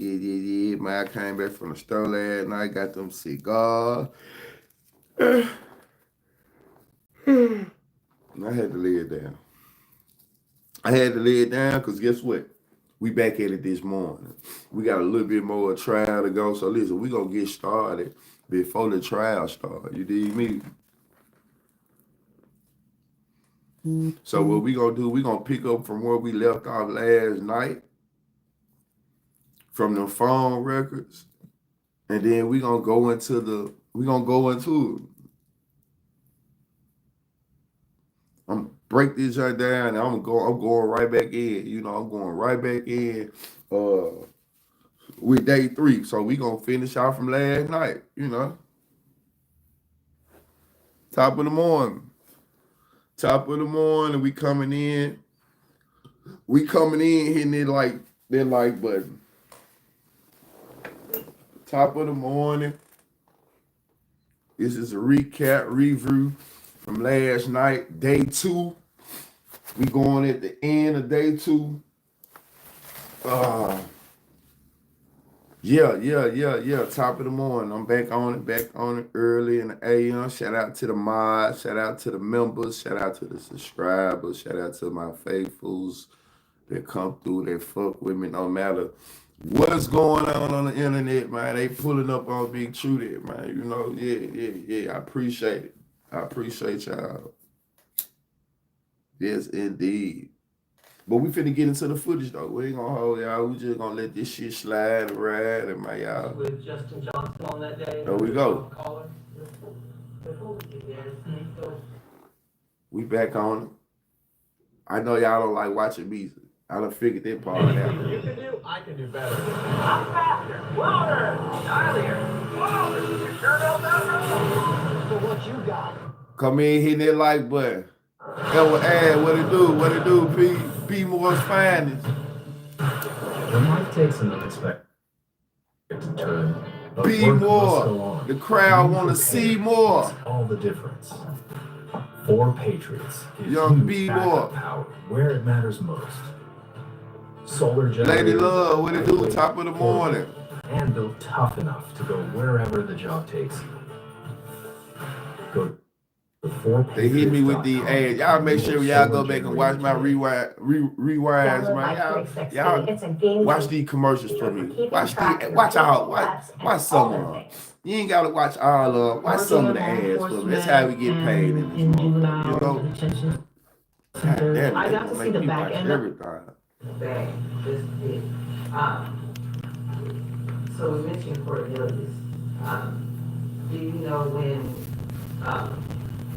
Yeah. Man, I came back from the store last night, got them cigars. I had to lay it down. Because guess what? We back at it this morning. We got a little bit more trial to go. So listen, we gonna get started before the trial start. You dig me? So what we gonna do, we gonna pick up from where we left off last night, from the phone records, and then we gonna go into I'm break this right down, and I'm going right back in. I'm going right back in with day 3. So we gonna finish out from last night, Top of the morning. We coming in. Hitting it like that like button. Top of the morning. This is a review from last night, day 2. We going at the end of day 2. Yeah. Top of the morning. I'm back on it early in the AM. Shout out to the mods, shout out to the members, shout out to the subscribers, shout out to my faithfuls that come through, that fuck with me no matter what's going on the internet, man. They pulling up on BigTruDat, man. Yeah. I appreciate it. I appreciate y'all. Yes, indeed. But we finna get into the footage though. We ain't gonna hold y'all. We just gonna let this shit slide and ride, and my y'all. With Justin Johnson on that day. There we go. We back on it. I know y'all don't like watching music. I done figured that part out. You can do, I can do better. I'm faster, louder, louder, louder. You sure don't know? So what you got? Come in, hitting that like button. Add what it do, P Moore's finest. When life takes an unexpected turn, P Moore, the crowd want to see more. All the difference. For Patriots, Young B Moore, power where it matters most. Solar Lady Love, what it do? Top of the morning. And built tough enough to go wherever the job takes you. Go. They hit me with the ads. Y'all make sure y'all go back and watch my rewinds, man. Y'all watch these commercials for me. Watch some of them. You ain't gotta watch all of them. Watch some of the ads for me. That's how we get paid in this moment. God damn, I got to see the back end of everything. So we mentioned Cornelius. Do you know when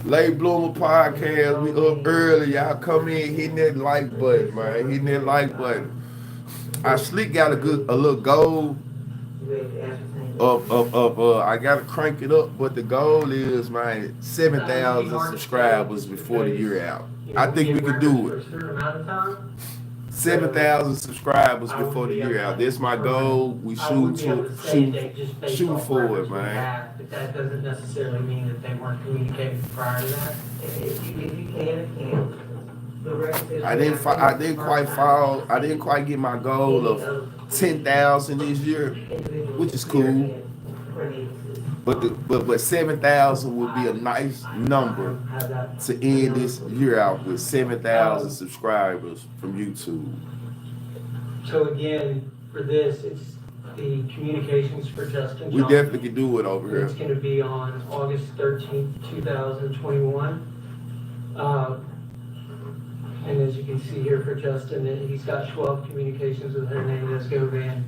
Late Bloomer Podcast, we up early. Y'all come in hitting that like button, man. Hitting that like button. I slick got a little goal of I gotta crank it up, but the goal is, man, 7,000 subscribers before the year out. I think we can do it. 7,000 subscribers before the year out. That's my goal. We shoot for it, man. But that doesn't necessarily mean that they weren't communicating prior to that. if you can, the rest is I didn't quite get my goal of 10,000 this year, which is cool. But 7,000 would be a nice number to end this year out with 7,000 subscribers from YouTube. So again, for this, it's the communications for Justin Johnson. We definitely can do it over here. It's going to be on August 13th, 2021. And as you can see here for Justin, he's got 12 communications with Hernandez Govan,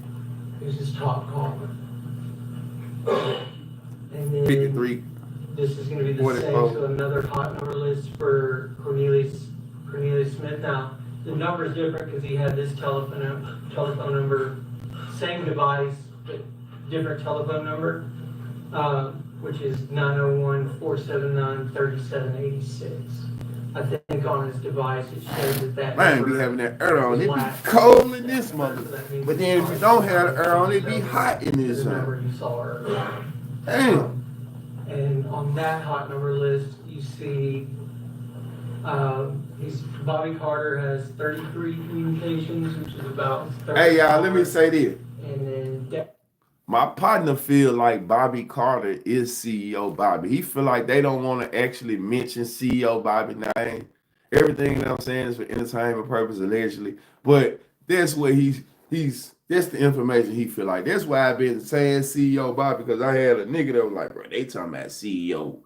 who's his top caller. And then 53. this is going to be the same, so another hot number list for Cornelius Smith. Now, the number is different because he had this telephone number, same device, but different telephone number, which is 901-479-3786. I think on his device it shows that. Man, be having that air on. It be cold in this mother. But then if you don't have the air on, it be hot in this the number you saw earlier. Damn. And on that hot number list, you see Bobby Carter has 33 communications, which is about 30. Hey, y'all, let me say this. and then My partner feel like Bobby Carter is CEO Bobby. He feel like they don't want to actually mention CEO Bobby name. Everything that I'm saying is for entertainment purpose, allegedly. But that's what he's that's the information he feel like. That's why I've been saying CEO Bobby, because I had a nigga that was like, bro, they talking about CEO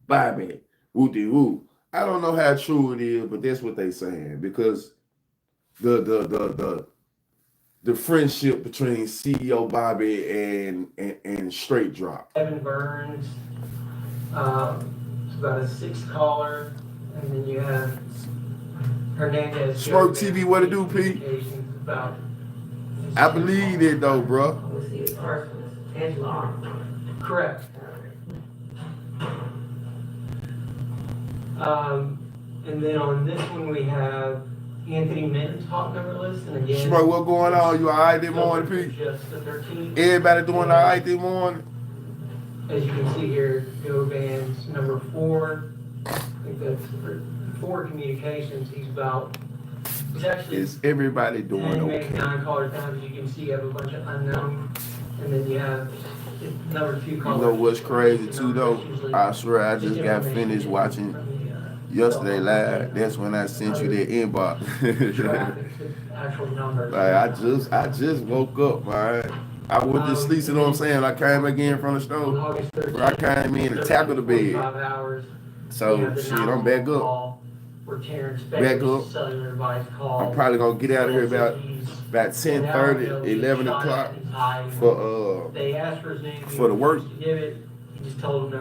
Bobby. Woo. I don't know how true it is, but that's what they saying. Because the friendship between CEO Bobby and Straight Drop. Kevin Burns, it's about a 6 caller, and then you have Hernandez. Smoke TV, what it do, Pete? About I believe it though, bro. Let's see, it starts with Angela. correct. And then on this one we have Anthony Minton's hot number list, and again. Smoke, what going on? You all right this morning, Pete? Just the 13th. Everybody doing all right this morning? As you can see here, Go Band's number 4. I think that's for communications. He's actually. Is everybody doing okay? 9 caller times. You can see you have a bunch of unknown, and then you have number 2 callers. You know what's crazy too though? I swear I just got finished watching yesterday live. That's when I sent you that inbox. Like I just woke up, man. I went to sleep, you know what I'm saying? I came back in from the stove. Bro, I came in and tackled the bed. So shit, I'm back up. Back up. I'm probably gonna get out of here about 10:30, 11 o'clock for the work.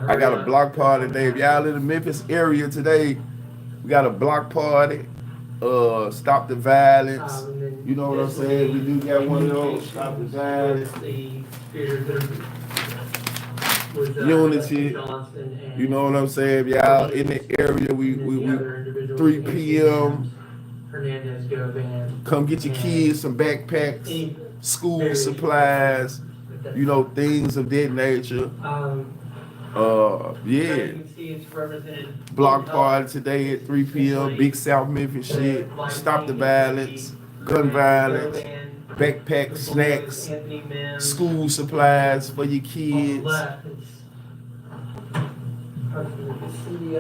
I got a block party today. If y'all in the Memphis area today, we got a block party. Stop the violence. You know what I'm saying? We do got one of those. Stop the violence. Unity. You know what I'm saying? If y'all in the area, we 3 p.m. Come get your kids some backpacks, school supplies, you know, things of that nature. Yeah. Block party today at 3 p.m. Big South Memphis shit. Stop the violence, gun violence, backpack snacks, school supplies for your kids. I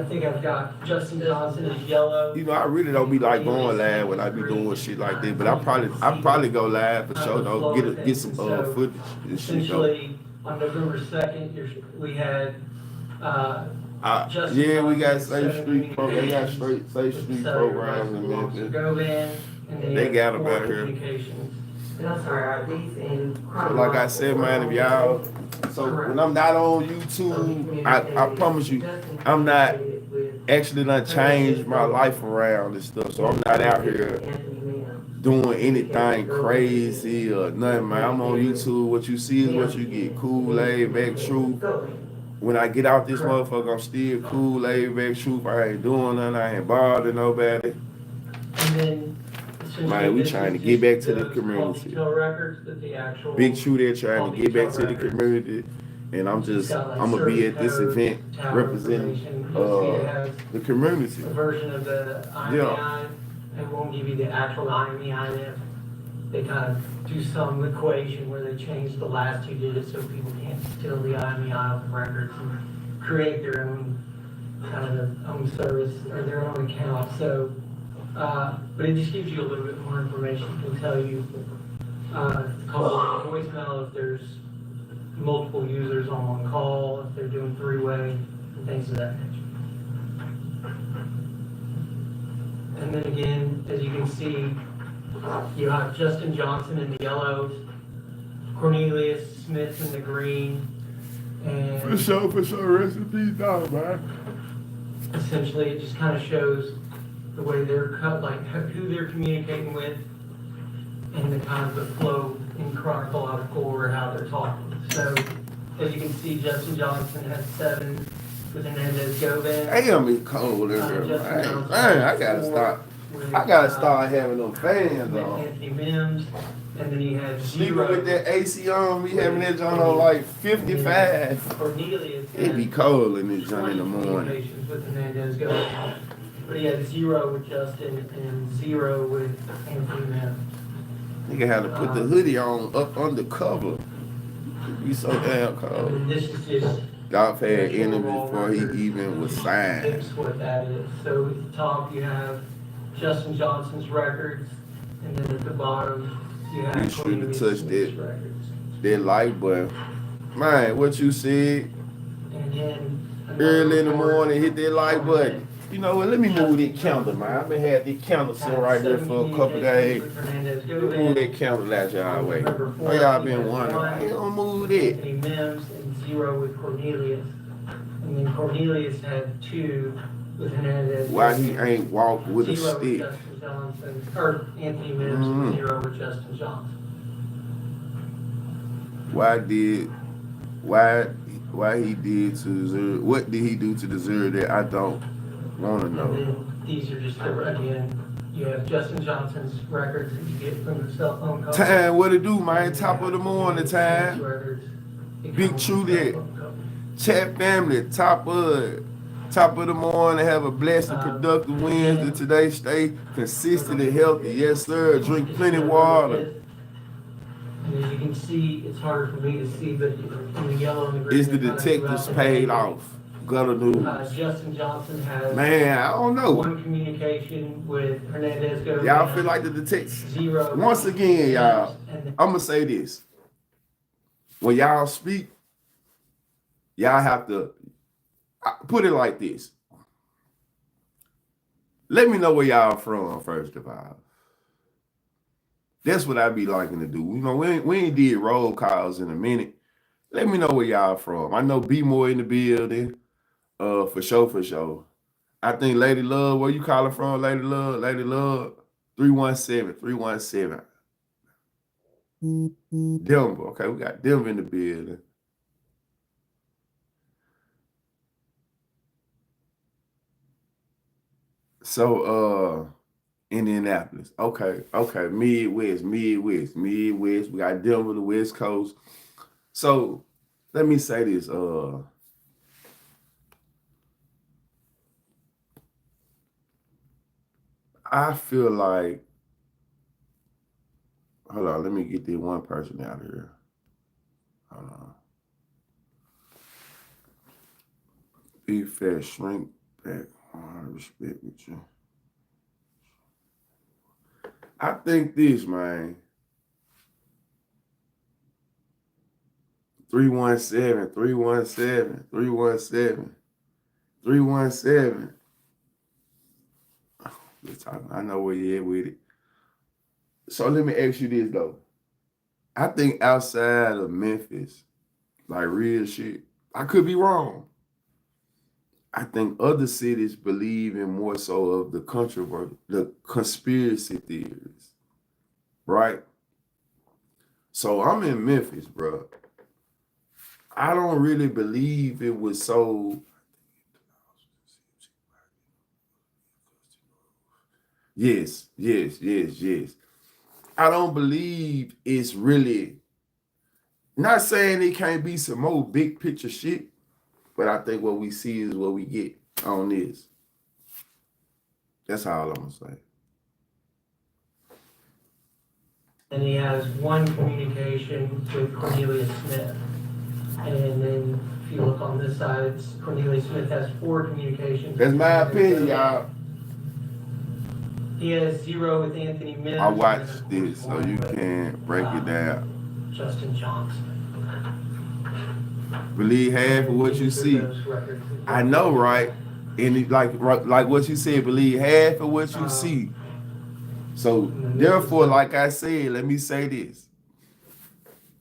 think I've got Justin Johnson is yellow. You know, I really don't be like going live when I be doing shit like that, but I probably go live for sure though. Get some footage and shit though. On November 2nd, we had yeah, we got Safe Street program. They got Safe Street programs in Memphis. They got them out here. And I'm sorry, are these in So like I said, man, if y'all, so when I'm not on YouTube, I promise you, I'm not actually done changed my life around and stuff. So I'm not out here doing anything crazy or nothing, man. I'm on YouTube. What you see is what you get. Cool, laid back, truth. When I get out this motherfucker, I'm still cool, laid back, truth. I ain't doing nothing. I ain't bothering nobody. Man, we trying to get back to the community. BigTruDat trying to get back to the community. And I'm gonna be at this event representing the community. A version of the IMEI. It won't give you the actual IMEI. They kind of do some equation where they change the last 2 digits so people can't steal the IMEI off the records and create their own kind of their own service or their own account. So, but it just gives you a little bit more information. It can tell you call voicemail if there's multiple users on one call, if they're doing 3-way, and things of that nature. And then again, as you can see, you have Justin Johnson in the yellows, Cornelius Smith in the green, and For sure, rest in peace, dog, man. essentially it just kind of shows the way they're cut, like who they're communicating with, and the kind of the flow in chronological order how they're talking. So as you can see, Justin Johnson has 7 with Hernandez Govan. Damn, it's cold in here, man. Man, I gotta start having them fans on. Anthony Mims, and then you had Sleeping 0 with that AC on, we having that joint on like 55. Cornelius. It be cold in this joint in the morning. Communications with Hernandez Govan. But he had 0 with Justin and 0 with Anthony Mims. Nigga had to put the hoodie on up under cover. It be so damn cold. And this is just Dolph had actual interviews raw before he records even was signed. mixed with additives. So at the top you have Justin Johnson's records, and then at the bottom you have Be sure to Cornelius touch Smith's that records. like button. Man, what you said And then early in the morning, hit that like button. You know what? Let me move that candle, man. I've been had this candle sitting right here for a couple days. Let me move that candle out y'all way. Oh, y'all been wondering, why you don't move that? Anthony Mims and 0 with Cornelius. And then Cornelius had 2 with Hernandez. Why he ain't walk with a 0 with stick? Justin Johnson, or Anthony Mims and 0 with Justin Johnson. Why he did to deserve, what did he do to deserve that? I don't want to And know. then these are just, again, you have Justin Johnson's records that you get from the cell phone company. Time, what it do, man? Top of the morning time. BigTruDat. Chat family, top of the morning. Have a blessed and productive Wednesday today. Stay consistent and healthy. Yes, sir. Drink plenty of water. And as you can see, it's harder for me to see, but in the yellow and the green. Is the detectives paid off? Gutter news. Justin Johnson has. Man, I don't know. 1 communication with Hernandez. Y'all feel like the detectives? 0. Once again, y'all, I'm gonna say this. When y'all speak, y'all have to put it like this. Let me know where y'all from, first of all. That's what I be liking to do. You know, we ain't did roll calls in a minute. Let me know where y'all from. I know B more in the building. For sure. I think Lady Love, where you calling from, Lady Love? 317. Denver. Okay, we got Denver in the building. So, Indianapolis. Okay. Midwest. We got Denver, the West Coast. So, let me say this. I feel like, hold on, let me get this one person out here. Hold on. Big fat shrink back. I respect with you. I think this, man. 317. I know where you're at with it. So let me ask you this, though. I think outside of Memphis, like real shit, I could be wrong. I think other cities believe in more so of the controversy, the conspiracy theories, right? So I'm in Memphis, bro. I don't really believe it was so. Yes. I don't believe it's really, not saying it can't be some more big picture shit, but I think what we see is what we get on this. That's all I'm gonna say. And he has 1 communication with Cornelius Smith. And then if you look on this side, Cornelius Smith has 4 communications. That's my opinion, y'all. He has 0 with Anthony Mims. I watched this so you can break it down. Justin Johnson. Believe half of what you see. I know, right? And it, like what you said, believe half of what you see. So therefore, like I said, let me say this.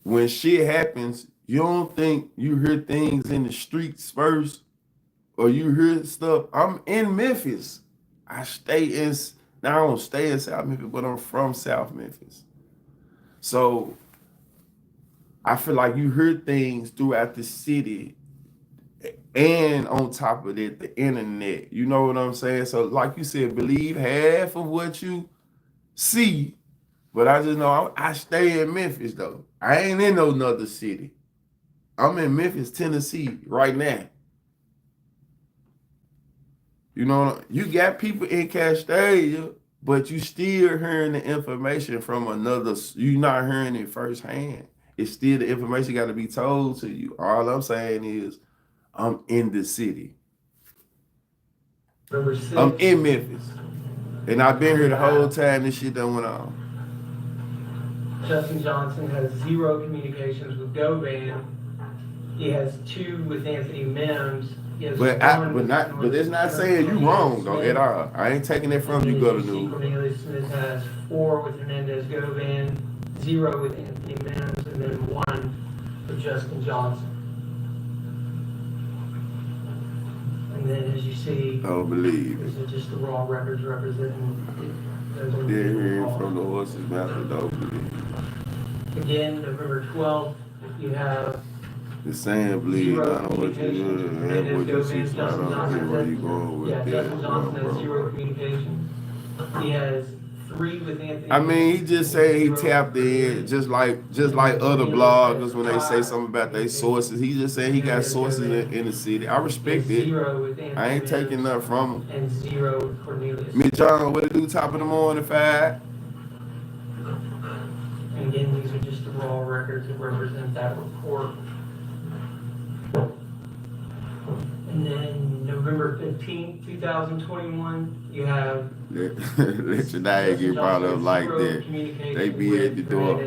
When shit happens, you don't think you hear things in the streets first, or you hear stuff. I'm in Memphis. I don't stay in South Memphis, but I'm from South Memphis. So I feel like you hear things throughout the city, and on top of it, the internet. You know what I'm saying? So like you said, believe half of what you see, but I just know I stay in Memphis, though. I ain't in no other city. I'm in Memphis, Tennessee right now. You know, you got people in Castalia but you still hearing the information from another. You're not hearing it firsthand. It's still the information got to be told to you. All I'm saying is, I'm in the city. Number 6. I'm in Memphis, and I've been here the whole time this shit done went on. Justin Johnson has 0 communications with Govan. He has 2 with Anthony Mims. But it's not saying you wrong though at all. I ain't taking it from you, Go to News. Cornelius Smith has 4 with Hernandez Govan, 0 with Anthony Mims, and then 1 with Justin Johnson. And then as you see, I don't believe it. these are just the raw records representing those They're individual hearing calls. from the horse's mouth. I don't believe it. Again, November 12th, you have The saying bleed. I don't know what you have what you see, so I don't know where you going with that. Justin Johnson has 0 communications. He has 3 with Anthony. I mean, he just said he tapped in, just like other bloggers when they say something about their sources. He just said he got sources in the city. I respect it. I ain't taking nothing from him. And 0 with Cornelius. Me, John, what it do? Top of the morning, 5. And again, these are just the raw records that represent that report. And then November 15th, 2021, you have Let your dad get brought up like that. They be at the door.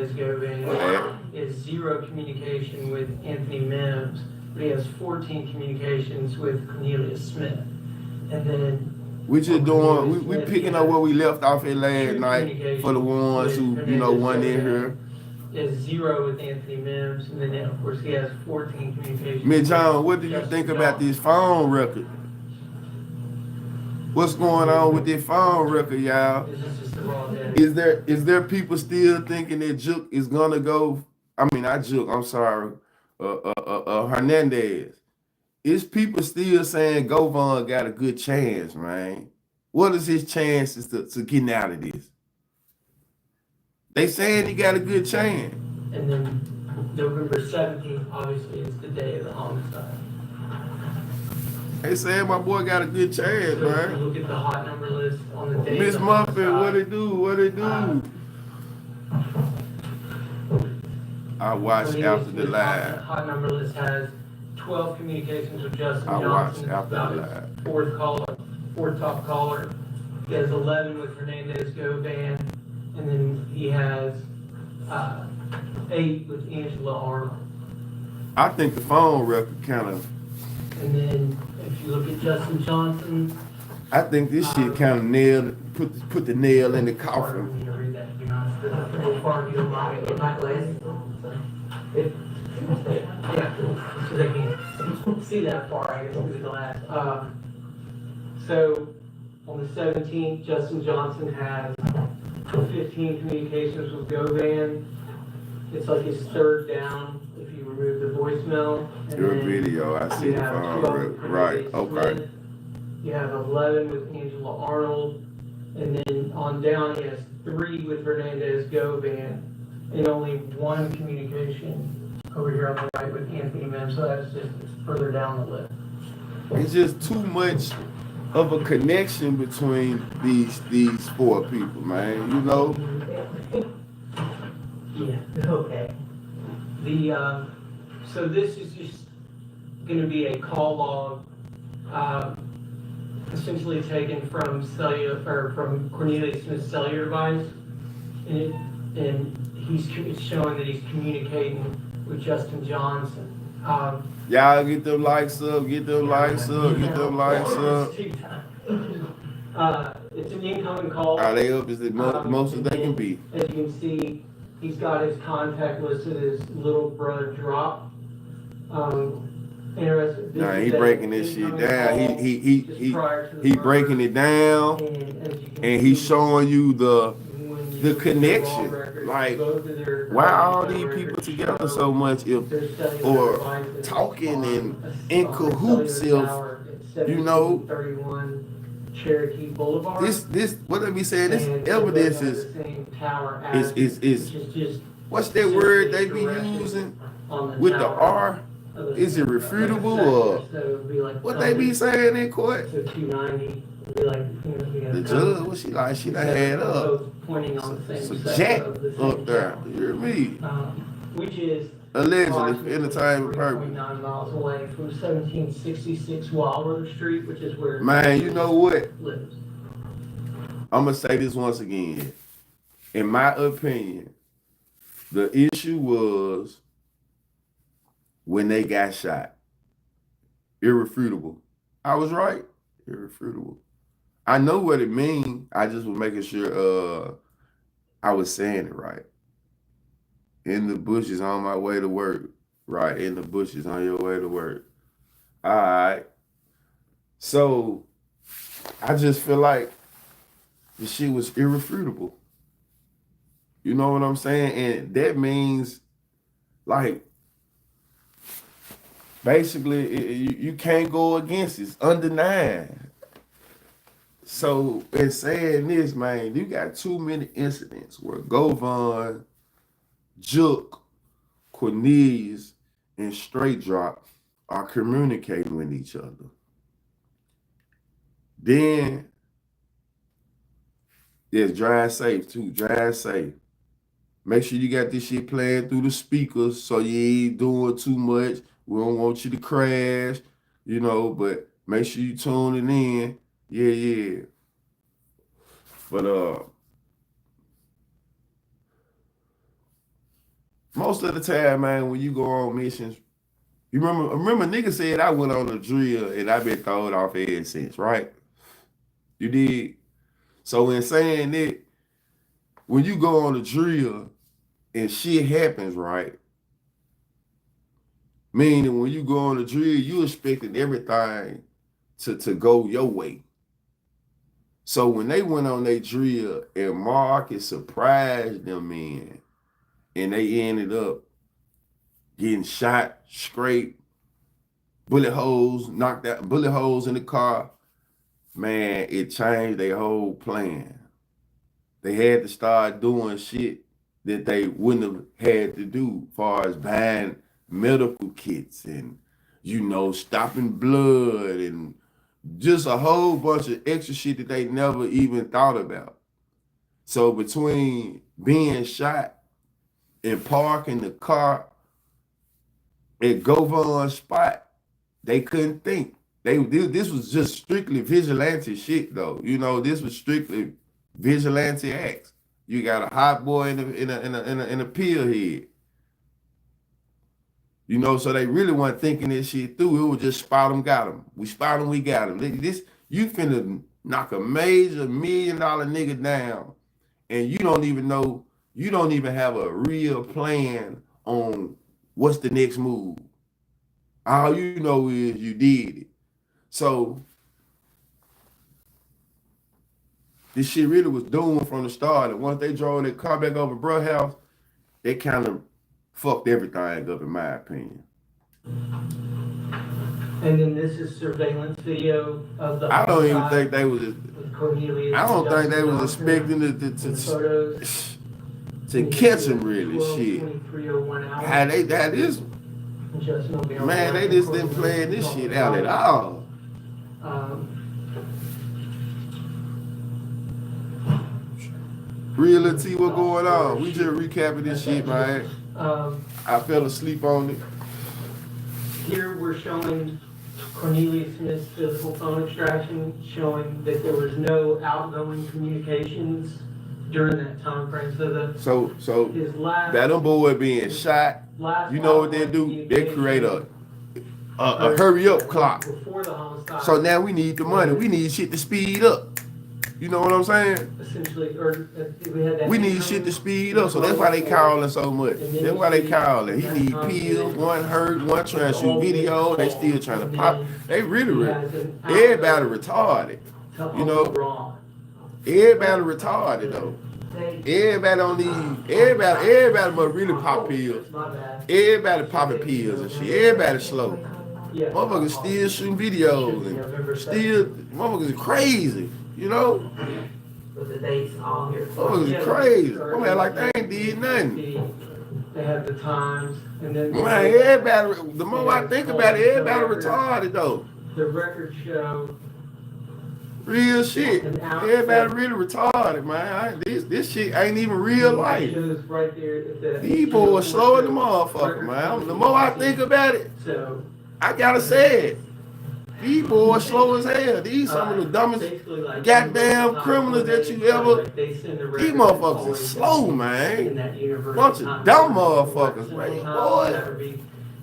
Is 0 communication with Anthony Mims, but he has 14 communications with Cornelius Smith. And then We just doing, we picking up where we left off at last night for the ones who, wasn't in here. Is 0 with Anthony Mims, and then of course he has 14 communications. Miss John, what do you think about this phone record? What's going on with this phone record, y'all? This is just the raw data. Is there people still thinking that Juke is gonna go? I mean, not Juke. I'm sorry, Hernandez. Is people still saying Govan got a good chance, man? What is his chances to getting out of this? They saying he got a good chance. And then November 17th, obviously, is the day of the homicide. They saying my boy got a good chance, So if you man. look at the hot number list on the day Miss of the Muffin, homicide, what it do? What it do? I watched after the live. Hot number list has 12 communications with Justin I watched Johnson. after About the his live. fourth top caller. He has 11 with Hernandez Govan, and then he has 8 with Angela Arnold. I think the phone record kind of. And then if you look at Justin Johnson, I think this shit kind of nailed, put the nail in the coffin. pardon me to read that, to be honest, but how far do you mind in my list? Yeah, because I can't see that far, I guess, through the glass. So on the 17th, Justin Johnson has 15 communications with Govan. It's like his 3rd down if you remove the voicemail. And Your then video, I see you the have phone 12 record. with Right, Cornelius okay. Smith. You have 11 with Angela Arnold, and then on down he has 3 with Hernandez Govan, and only 1 communication over here on the right with Anthony Mims. So that's just further down the list. It's just too much of a connection between these 4 people, man. You know? Yeah. Okay. So this is just going to be a call log, essentially taken from from Cornelius Smith's cellular device, and it's showing that he's communicating with Justin Johnson. Y'all get them likes up, get them likes up, get them likes up. It's an incoming call. Are they up as most as they can be? As you can see, he's got his contact listed as Little Brother Drop. Interesting. Nah, he breaking this shit down. He breaking it down, and he's showing you the connection. Like, why all these people together so much or talking and in cahoots if, 31 Cherokee Boulevard. This what let me say, this evidence is what's that word they be using with the R? Is it refutable or So it would be like what they be saying in court? So 290 would be like, The judge, what she like? She done had up. both pointing on the same Some sector jack of the up same there. town. You hear me? Which is Allegedly for entertainment purpose. 3.9 miles away from 1766 Wilder Street, which is where Man, you know what? lives. I'm gonna say this once again. In my opinion, the issue was when they got shot. Irrefutable. I was right. Irrefutable. I know what it means. I just was making sure I was saying it right. In the bushes on my way to work. Right, in the bushes on your way to work. All right. So I just feel like the shit was irrefutable. You know what I'm saying? And that means, like, basically, you can't go against it. It's undenied. So, in saying this, man, you got too many incidents where Govan, Jook, Cornelius, and Straight Drop are communicating with each other. Then, there's drive safe, too. Drive safe. Make sure you got this shit playing through the speakers so you ain't doing too much. We don't want you to crash, but make sure you tune it in. Yeah. But most of the time, man, when you go on missions, you remember nigga said I went on a drill and I been thrown off ever since, right? You did. So in saying that, when you go on a drill and shit happens, right? Meaning when you go on a drill, you expecting everything to go your way. So when they went on their drill and Marcus surprised them and they ended up getting shot, scraped, bullet holes, knocked out, bullet holes in the car, man, it changed their whole plan. They had to start doing shit that they wouldn't have had to do, as far as buying medical kits and, stopping blood and just a whole bunch of extra shit that they never even thought about. So between being shot and parking the car at Govan's spot, they couldn't think. This was just strictly vigilante shit, though. This was strictly vigilante acts. You got a hot boy in a pill head. So they really weren't thinking this shit through. It was just spot him, got him. We spot him, we got him. You finna knock a major $1 million nigga down, and you don't even have a real plan on what's the next move. All you know is you did it. So this shit really was doomed from the start. And once they drove their car back over Bruh house, they kind of fucked everything up, in my opinion. And then this is surveillance video of the I don't even think they was. Cornelius. I don't think they was expecting to catch him, really. Shit. How that is. Man, they just didn't plan this shit out at all. Reality, what going on? We just recapping this shit, man. I fell asleep on it. Here we're showing Cornelius Smith's physical phone extraction, showing that there was no outgoing communications during that time frame. So his last, that them boy being shot, you know what they do? They create a hurry up clock. Before the homicide. So now we need the money. We need shit to speed up. You know what I'm saying? Essentially, we need shit to speed up, so that's why they calling so much. That's why they calling. He need pills, one hurt, one trying to shoot video. They still trying to pop. They really, everybody retarded. Everybody retarded though. Everybody don't need. Everybody must really pop pills. Everybody popping pills and shit. Everybody slow. Motherfuckers still shooting videos and still motherfuckers crazy. With the dates all here. Motherfuckers crazy. I'm like they ain't did nothing. They have the times. And then Man, everybody, the more I think about it, everybody retarded though. the records show Real shit. Everybody really retarded, man. This shit ain't even real life. Right there These boys slower than motherfucker, man. The more I think about it, I gotta say it. These boys slow as hell. These some of the dumbest goddamn criminals that you ever. These motherfuckers is slow, man. Bunch of dumb motherfuckers, man. Boy,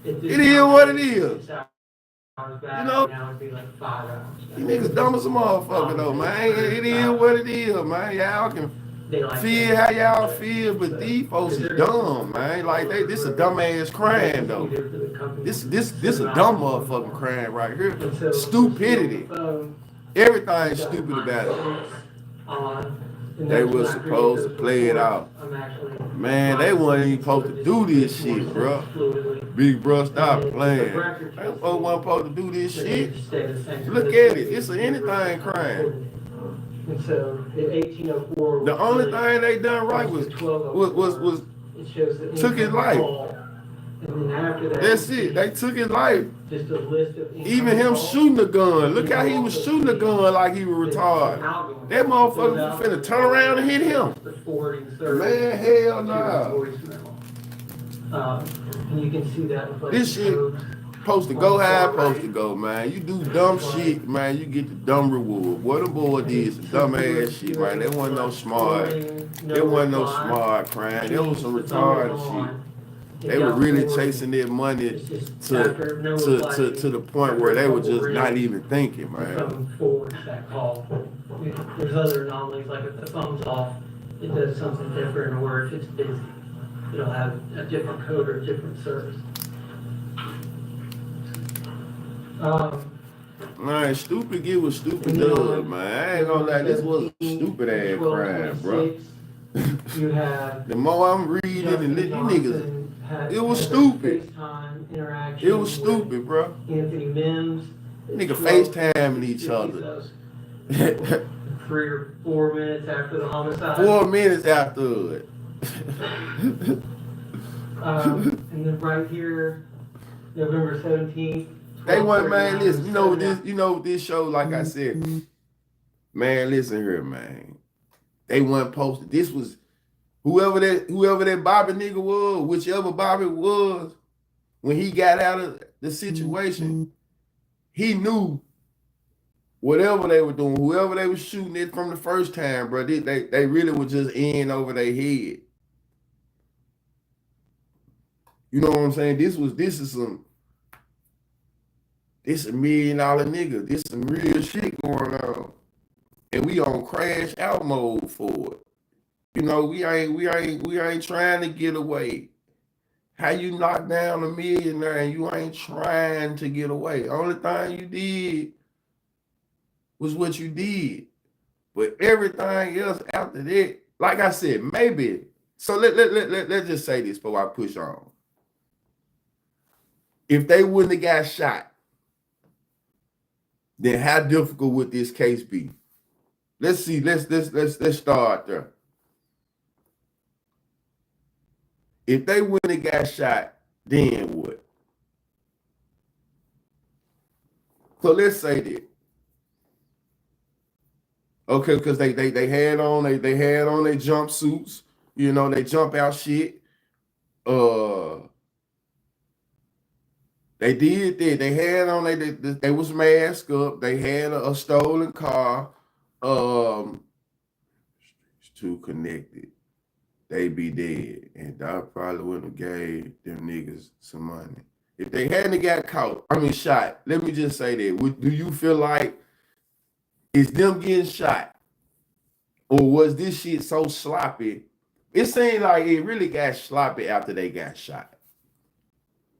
it is what it is. You know, these niggas dumb as a motherfucker though, man. It is what it is, man. Y'all can feel how y'all feel, but these folks is dumb, man. Like this a dumbass crime though. This a dumb motherfucking crime right here. Stupidity. Everything's stupid about it. They was supposed to play it out. Man, they wasn't even supposed to do this shit, bro. Big bro, stop playing. They wasn't supposed to do this shit. Look at it. It's an anything crime. And so in 1804, the only thing they done right was took his life. And then after that, that's it. They took his life. Just a list of even him shooting a gun. Look how he was shooting a gun like he was retarded. That motherfucker finna turn around and hit him. Man, hell nah. And you can see that. This shit supposed to go how supposed to go, man. You do dumb shit, man, you get the dumb reward. What the boy did some dumb ass shit, man. There wasn't no smart. There wasn't no smart crime. There was some retarded shit. They were really chasing their money to the point where they were just not even thinking, man. There's other anomalies, like if the phone's off, it does something different, or if it's busy, it'll have a different code or a different service. Man, stupid get what stupid does, man. I ain't gonna lie, this was a stupid ass crime, bro. You have the more I'm reading and these niggas. It was stupid. It was stupid, bro. Anthony Mims. Nigga FaceTiming each other. 3 or 4 minutes after the homicide. 4 minutes after it. And then right here, November 17th. They want, man, listen, you know this show, like I said, man, listen here, man. They weren't posted. This was whoever that Bobby nigga was, whichever Bobby was, when he got out of the situation, he knew whatever they were doing, whoever they were shooting it from the first time, bro, they really were just in over their head. You know what I'm saying? This is a $1 million nigga. This some real shit going on. And we on crash out mode for it. You know, we ain't trying to get away. How you knock down a millionaire and you ain't trying to get away? Only thing you did was what you did. But everything else after that, like I said, maybe. So let's just say this before I push on. If they wouldn't have got shot, then how difficult would this case be? Let's see. Let's start there. If they wouldn't have got shot, then what? So let's say that. Okay, because they had on their jumpsuits, you know, they jump out shit. They did that. They had on they was masked up. They had a stolen car. It's too connected. They be dead. And I probably wouldn't have gave them niggas some money. If they hadn't got shot, let me just say that. Do you feel like it's them getting shot? Or was this shit so sloppy? It seemed like it really got sloppy after they got shot.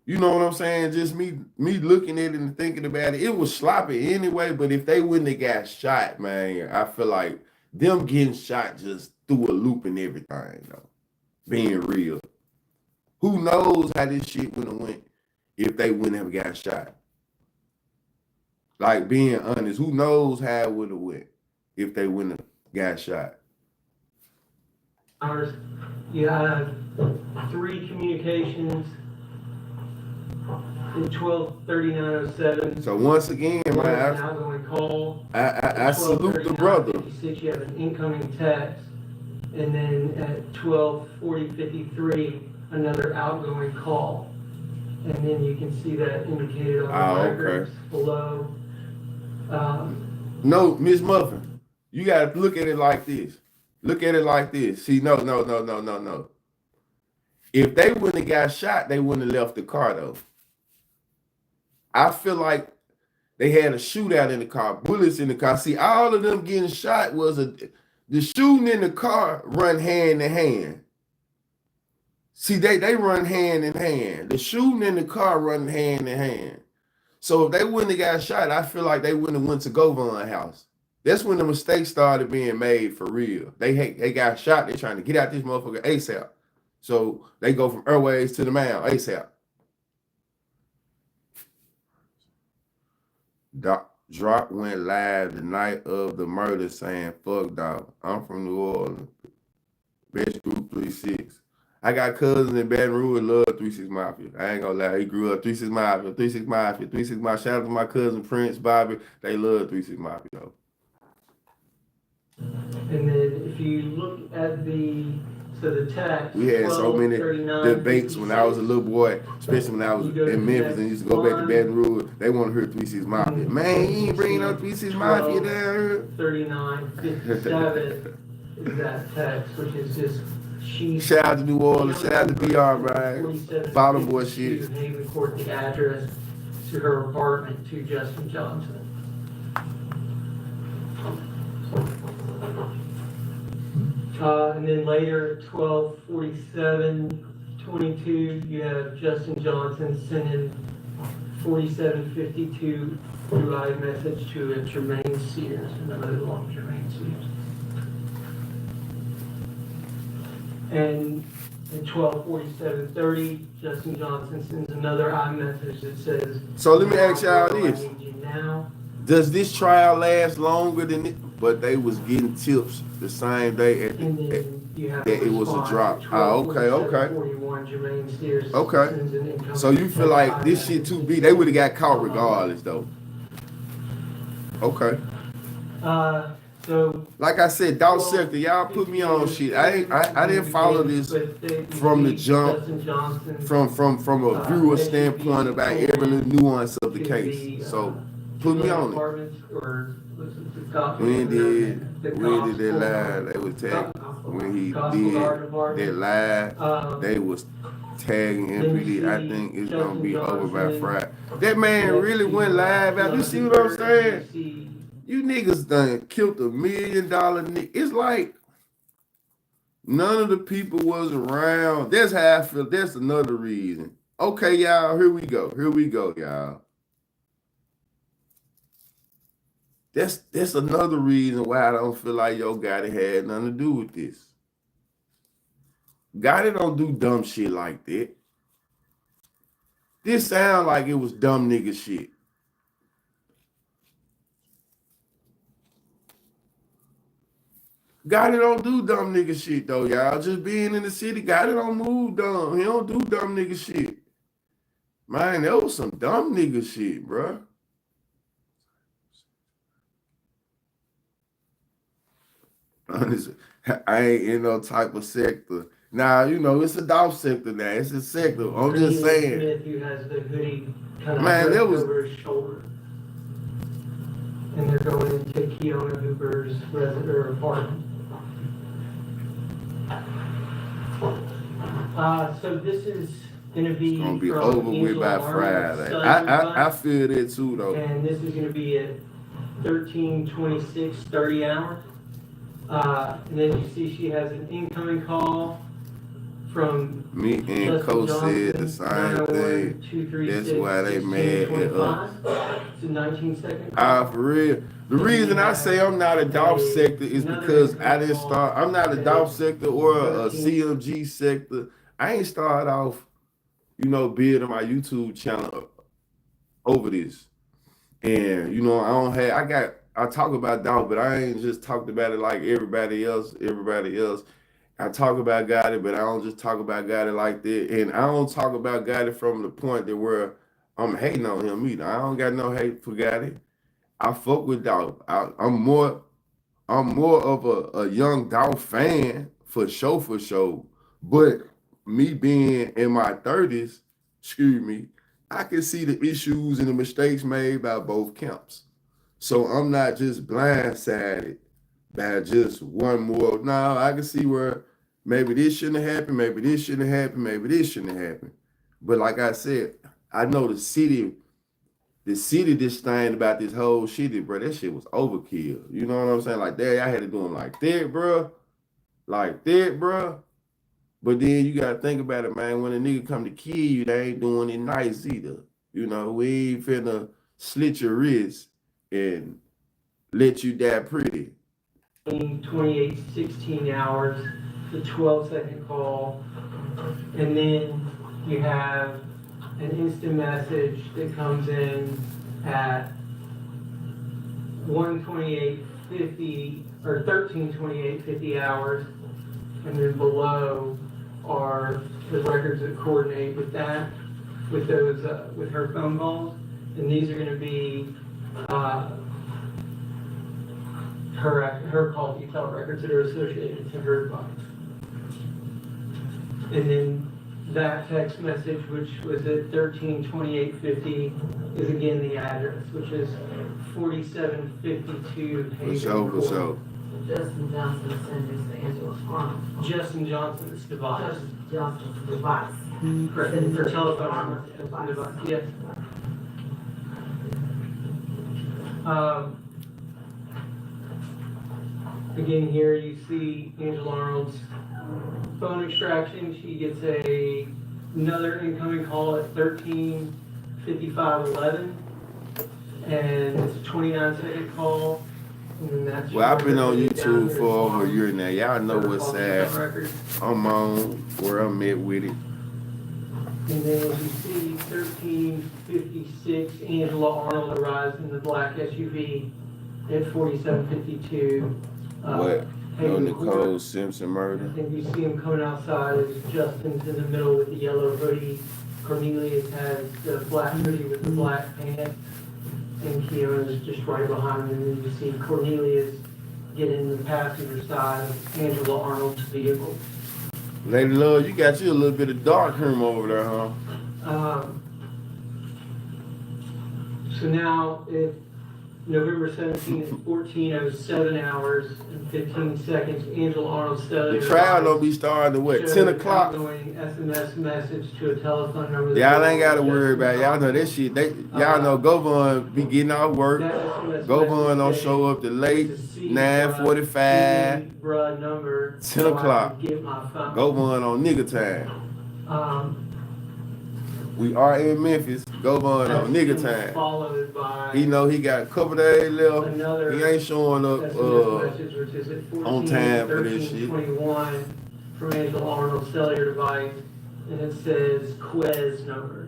You know what I'm saying? Just me looking at it and thinking about it. It was sloppy anyway, but if they wouldn't have got shot, man, I feel like them getting shot just threw a loop in everything, though. Being real. Who knows how this shit would have went if they wouldn't have got shot? Like, being honest, who knows how it would have went if they wouldn't have got shot? You had 3 communications In 12:39:07. So once again, you have an man, outgoing call. I salute the brother. 12:56, you have an incoming text. And then at 12:40:53, another outgoing call. And then you can see that indicated on the diagrams below. No, Miss Muffin, you got to look at it like this. Look at it like this. See, no. If they wouldn't have got shot, they wouldn't have left the car, though. I feel like they had a shootout in the car, bullets in the car. See, all of them getting shot was the shooting in the car run hand in hand. See, they run hand in hand. The shooting in the car run hand in hand. So if they wouldn't have got shot, I feel like they wouldn't have went to Govern's house. That's when the mistakes started being made for real. They got shot. They trying to get out this motherfucker ASAP. So they go from Airways to the mound ASAP. Drop went live the night of the murder saying, fuck dog, I'm from New Orleans. Best group 3-6. I got cousins in Baton Rouge love 3-6 Mafia. I ain't gonna lie, he grew up 3-6 Mafia, 3-6 Mafia, 3-6 Mafia. Shout out to my cousin Prince, Bobby. They love 3-6 Mafia though. And then if you look at the text. We had so many debates when I was a little boy, especially when I was in Memphis and used to go back to Baton Rouge. They want to hear 3-6 Mafia. Man, you ain't bringing up 3-6 Mafia down here. 39:57 is that text, which is just shout out to New Orleans, shout out to BR, man. Bottom boy shit. Haven Court, the address to her apartment to Justin Johnson. And then later, 12:47:22, you have Justin Johnson sending 47:52 through iMessage to Jermaine Sears, another long Jermaine Sears. And at 12:47:30, Justin Johnson sends another iMessage that says, so let me ask y'all this. I need you now. Does this trial last longer than it? But they was getting tips the same day that it was a drop. Okay. Okay. So you feel like this shit too big? They would have got caught regardless, though. Okay. So like I said, Dog Sector, y'all put me on shit. I didn't follow this from the jump, from a viewer standpoint about every nuance of the case. So put me on it. When did they lie? They was tagging. When he did that lie, they was tagging MPD. I think it's gonna be over by Friday. That man really went live out. You see what I'm saying? You niggas done killed $1 million nigga. It's like none of the people was around. That's how I feel. That's another reason. Okay, y'all, here we go, y'all. That's another reason why I don't feel like Yo Gotti had nothing to do with this. Gotti don't do dumb shit like that. This sound like it was dumb nigga shit. Gotti don't do dumb nigga shit though, y'all. Just being in the city, Gotti don't move dumb. He don't do dumb nigga shit. Man, that was some dumb nigga shit, bruh. Honestly, I ain't in no type of sector. Now, you know, it's a dog sector now. It's a sector. I'm just saying. Smith, who has the hoodie kind of man, that was over his shoulder. And they're going into Keona Hooper's apartment. So this is going to be over with by Friday. I feel that too, though. And this is going to be at 13:26:30 hours. And then you see she has an incoming call from me and Coach said the same thing. That's why they mad at us. It's a 19-second call. For real. The reason I say I'm not a dog sector is because I didn't start. I'm not a dog sector or a CMG sector. I ain't started off, you know, building my YouTube channel over this. And, you know, I talk about dog, but I ain't just talked about it like everybody else. I talk about Gotti, but I don't just talk about Gotti like that. And I don't talk about Gotti from the point that where I'm hating on him either. I don't got no hate for Gotti. I fuck with Dolph. I'm more of a young Dolph fan for sure. But me being in my 30s, excuse me, I can see the issues and the mistakes made by both camps. So I'm not just blindsided by just one more. No, I can see where maybe this shouldn't have happened, maybe this shouldn't have happened, maybe this shouldn't have happened. But like I said, I know the city this thing about this whole shit, bro, that shit was overkill. You know what I'm saying? Like, that, I had to do them like that, bro. Like that, bro. But then you gotta think about it, man. When a nigga come to kill you, they ain't doing it nice either. You know, we ain't finna slit your wrist and let you die pretty. 28, 16 hours, the 12-second call, and then you have an instant message that comes in at 1:28:50 or 13:28:50 hours, and then below are the records that coordinate with that, with those, with her phone calls, and these are going to be her call detail records that are associated to her device. And then that text message, which was at 13:28:50, is again the address, which is 4752 Haven Court. Justin Johnson sent this to Angela Arnold. Justin Johnson's device. Justin Johnson's device. Correct, for telephone number. Yes. Again, here you see Angela Arnold's phone extraction. She gets another incoming call at 13:55:11, and it's a 29-second call. And that's well, I've been on YouTube for over a year now. Y'all know what side I'm on, where I'm at with it. And then as you see, 13:56, Angela Arnold arrives in the black SUV at 47:52. What? No Nicole Court. Simpson murder? And you see him coming outside as Justin's in the middle with the yellow hoodie. Cornelius has the black hoodie with the black pants. And Kieran is just right behind him. And you see Cornelius get in the passenger side of Angela Arnold's vehicle. Lady Love, you got you a little bit of dark humor over there, huh? So now, if November 17th at 14:07 hours and 15 seconds, Angela Arnold The trial don't be starting at what, 10 o'clock? SMS message to a telephone number. Y'all ain't got to worry about it. Y'all know that shit. Y'all know Govon be getting off work. Govon don't show up till late, 9:45, 10 o'clock. Govon on nigga time. We are in Memphis. Govon on nigga time. Followed by He know he got a couple days left. He ain't showing up on time for this shit. 21 from Angela Arnold's cellular device, and it says Quez number.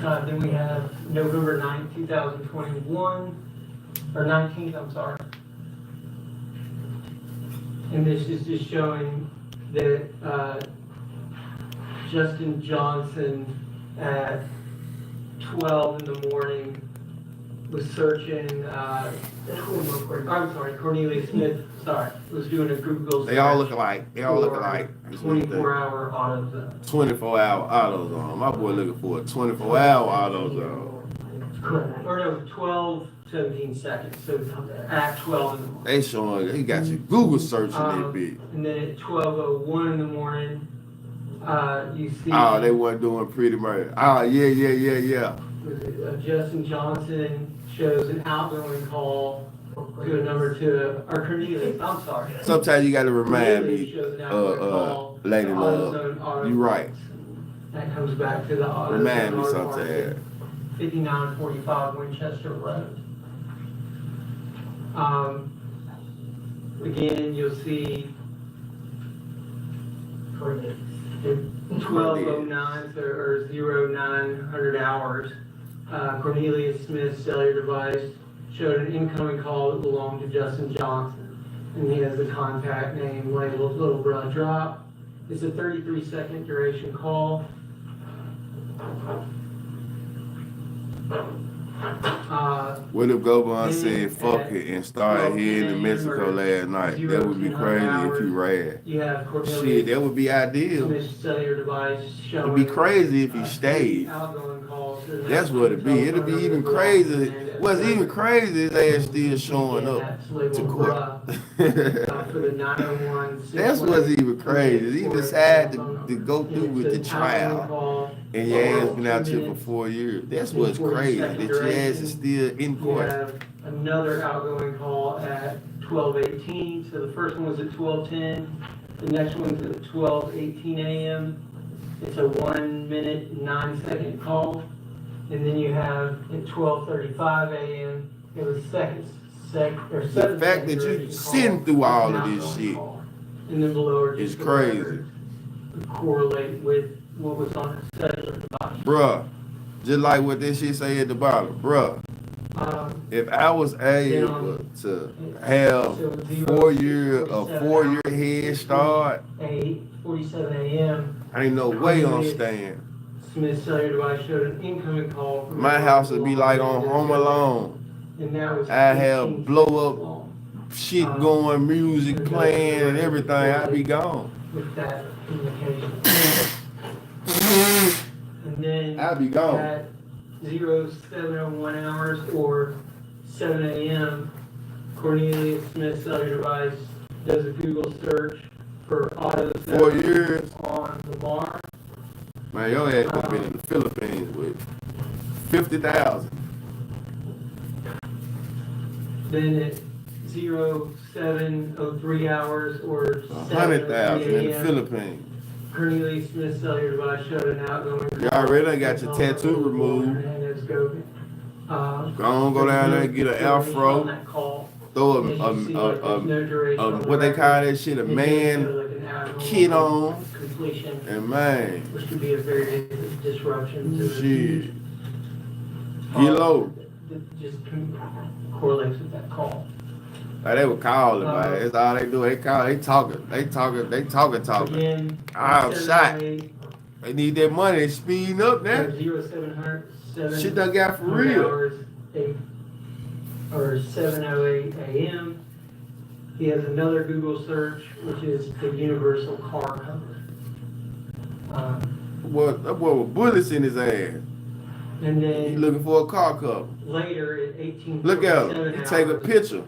Then we have November 9th, 2021, or 19th, I'm sorry. And this is just showing that Justin Johnson at 12 in the morning was searching, Cornelius Smith, was doing a Google search. They all look alike. 24-hour auto zone. 24-hour auto zone. My boy looking for a 24-hour auto zone. Correct. Or no, 12, 17 seconds. So at 12 in the morning. They showing, they got you Google searching that bitch. And then at 12:01 in the morning, you see. Oh, they weren't doing pretty murder. Oh, yeah. Justin Johnson shows an outgoing call to a number to, or Cornelius, I'm sorry. Sometimes you got to remind me, Lady Love. You right. That comes back to the auto. Remind me sometimes. 5945 Winchester Road. Again, you'll see 12:09 or 0900 hours. Cornelius Smith's cellular device showed an incoming call that belonged to Justin Johnson, and he has the contact name labeled Little Bruh Drop. It's a 33-second duration call. What if Govan said fuck it and started heading to Mexico last night? That would be crazy if he ran. You have Shit, that would be ideal. cellular device It'd be crazy if he stayed. That's what it'd be. It'd be even crazy. What's even crazy is they still showing up to court. That's what's even crazy. He decided to go through with the trial, and your ass been out here for 4 years. That's what's crazy. That your ass is still in You court. have another outgoing call at 12:18. So the first one was at 12:10. The next one's at 12:18 a.m. It's a 1 minute, 9 second call. And then you have at 12:35 a.m. it was The fact that you sitting through all of this shit and then below are is just crazy. correlate with what was on the cellular device. Bruh, just like what this shit say at the bottom. Bruh, if I was able to have a 4 year head start, 8:47 a.m. ain't no way I'm staying. Smith's cellular device showed an incoming call from My house would be like on Home Alone. and that was I have 18 blow seconds up long. shit going, music playing and everything. I'd be gone. With that communication. And then I'd be gone. at 0701 hours or 7 a.m., Cornelius Smith's cellular device does a Google search for auto 4 years. on the bar. Man, your ass could have been in the Philippines with 50,000. Then at 0703 hours or 100,000 in the Philippines. Cornelius Smith's cellular device showed an outgoing. You already got your tattoo removed. Go down there and get an afro. Throw what they call that shit, a man kit on. And man, which could be a very disruption to the shit. Get low. that just correlates with that call. Like they would call it, man. That's all they do. They call, they talking. Again, I'm shot. They need that money. They speeding up now. 0700 Shit done got for real. hours, 8 or 7:08 a.m. He has another Google search, which is the universal car cover. That boy with bullets in his ass. And He then looking for a car cover. later at 18:47 Look at him. He take a hours, picture.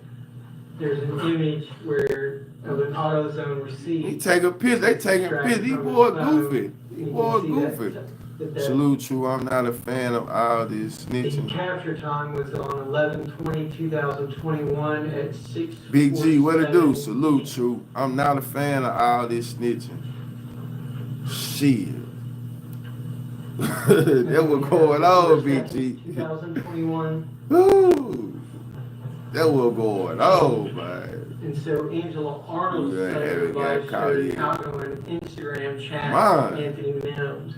there's an image where of an AutoZone receipt. He take a picture. They taking pictures. These boys goofy. These boys goofy. Salute you. I'm not a fan of all this The snitching. capture time was on 11/20/2021 at 6. Big G, what it do? Salute you. I'm not a fan of all this snitching. Shit. That was going on, Big G. 2021. Ooh. That was going on, man. And so Angela Arnold's Yeah, cellular yeah, device call showed you. an outgoing Instagram chat Mine. with Anthony Mims.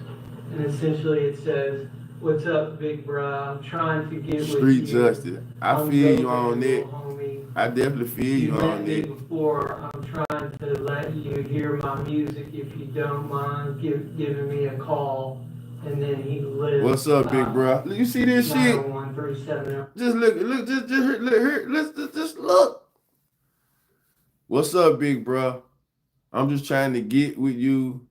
And essentially it says, "What's up, big bruh? I'm trying to get with Street you. justice. I I'm feel you so on that. thankful, homie. I definitely feel you met on me that. before. I'm trying to let you hear my music if you don't mind giving me a call." And then he lives. What's up, big bro? You see this shit? 90137. Just look, just here. Let's just look. What's up, big bro? I'm just trying to get with you.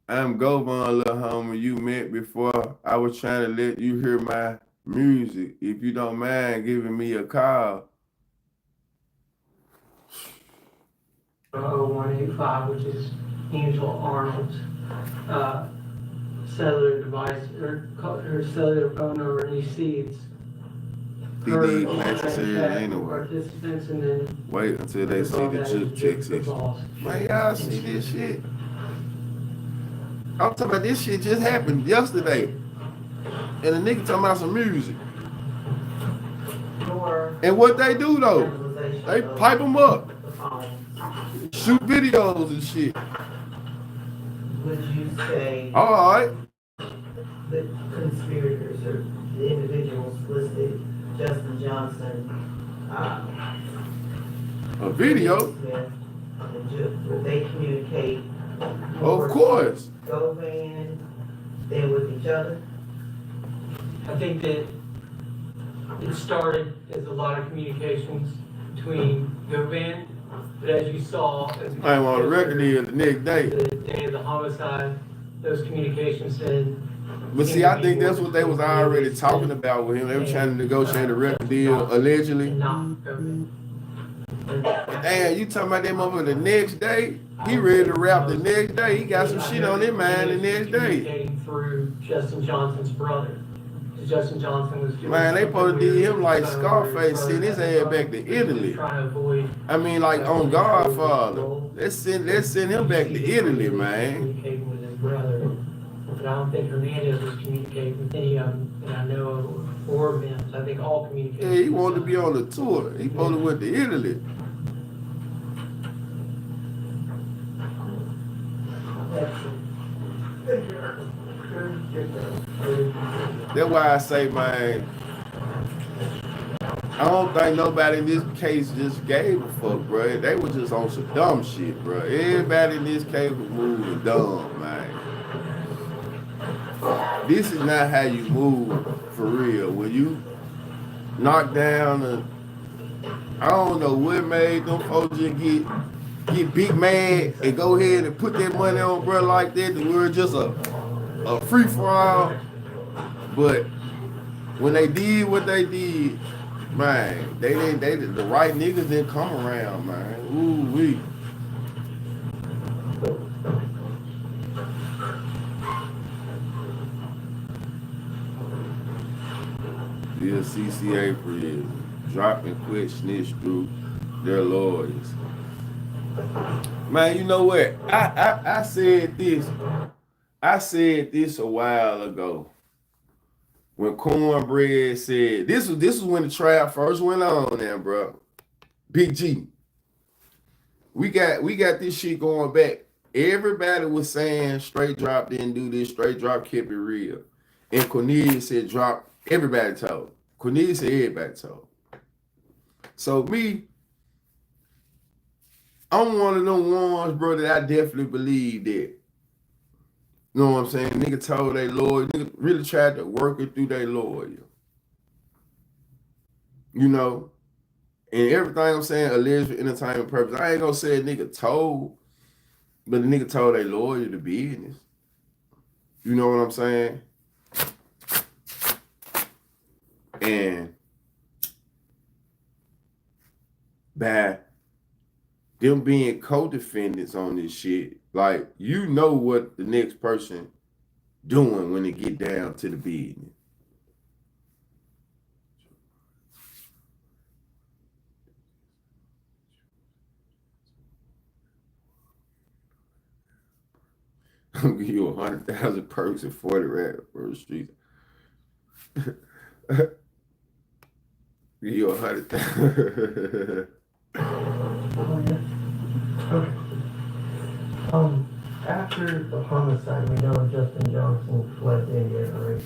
I'm Govan, little homie. You met before. I was trying to let you hear my music. If you don't mind giving me a call. 0185, which is Angela Arnold's cellular device or her cellular phone number, and you see it's He her need necessary anyway. participants, and then Wait until they see the text. Man, y'all see this shit? I'm talking about this shit just happened yesterday. And the nigga talking about some music. And what they do though, they pipe them up. Shoot videos and shit. Would you say All right. the conspirators or the individuals listed, Justin Johnson, A video. Smith, would they communicate Of course. Govan than with each other? I think that it started as a lot of communications between Govan, but as you saw, as we I'm on the record deal the next day. the day of the homicide, those communications then. But see, I think that's what they was already talking about with him. They were trying to negotiate a record deal, allegedly. Not Govan. Damn, you talking about that motherfucker the next day? He ready to rap the next day. He got some shit on his mind the next day. Communicating through Justin Johnson's brother. Justin Johnson was doing Man, they supposed to do him like something Scarface, weird, send his ass back to Italy. trying to avoid. I mean, like on Godfather. Let's send him back to Italy, man. Communicating with his brother, but I don't think Hernandez was communicating with any of them that I know of, or Vince. I think all communicated. Yeah, he wanted to be on the tour. He supposed to went to Italy. That's why I say, man, I don't think nobody in this case just gave a fuck, bro. They was just on some dumb shit, bro. Everybody in this case was moving dumb, man. This is not how you move for real. When you knock down I don't know what made them folks just get big mad and go ahead and put that money on bro like that. We were just a free for all. But when they did what they did, man, the right niggas didn't come around, man. Ooh wee. The CCA for years. Drop and quit snitch through their lawyers. Man, you know what? I said this. I said this a while ago. When Cornbread said this was when the trial first went on there, bro. Big G. We got this shit going back. Everybody was saying straight drop didn't do this, straight drop kept it real. And Cornelius said drop, everybody told. Cornelius said everybody told. So me, I'm one of them ones, bro, that I definitely believe that. You know what I'm saying? Nigga told they lawyer, nigga really tried to work it through their lawyer. You know? And everything I'm saying, alleged for entertainment purpose. I ain't gonna say a nigga told, but the nigga told their lawyer the business. You know what I'm saying? And by them being co-defendants on this shit, like, you know what the next person doing when they get down to the business. I'm gonna give you 100,000 perks and 40 rap for the streets. Give you 100,000. After the homicide, we know Justin Johnson fled India, right?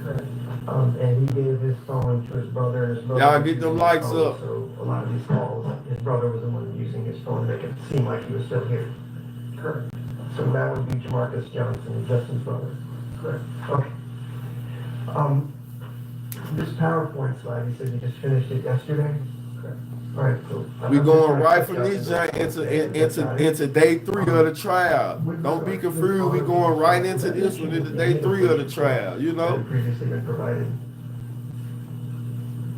Correct. And he gave his phone to his brother, and his brother. Y'all get them lights up. So a lot of these calls, his brother was the one using his phone to make it seem like he was still here. Correct. So that would be Jamarcus Johnson, Justin's brother. Correct. Okay. This PowerPoint slide, you said you just finished it yesterday? Correct. All right, cool. We going right from this joint into day 3 of the trial. Don't be confused. We going right into this one into day 3 of the trial. You know. Previously been provided.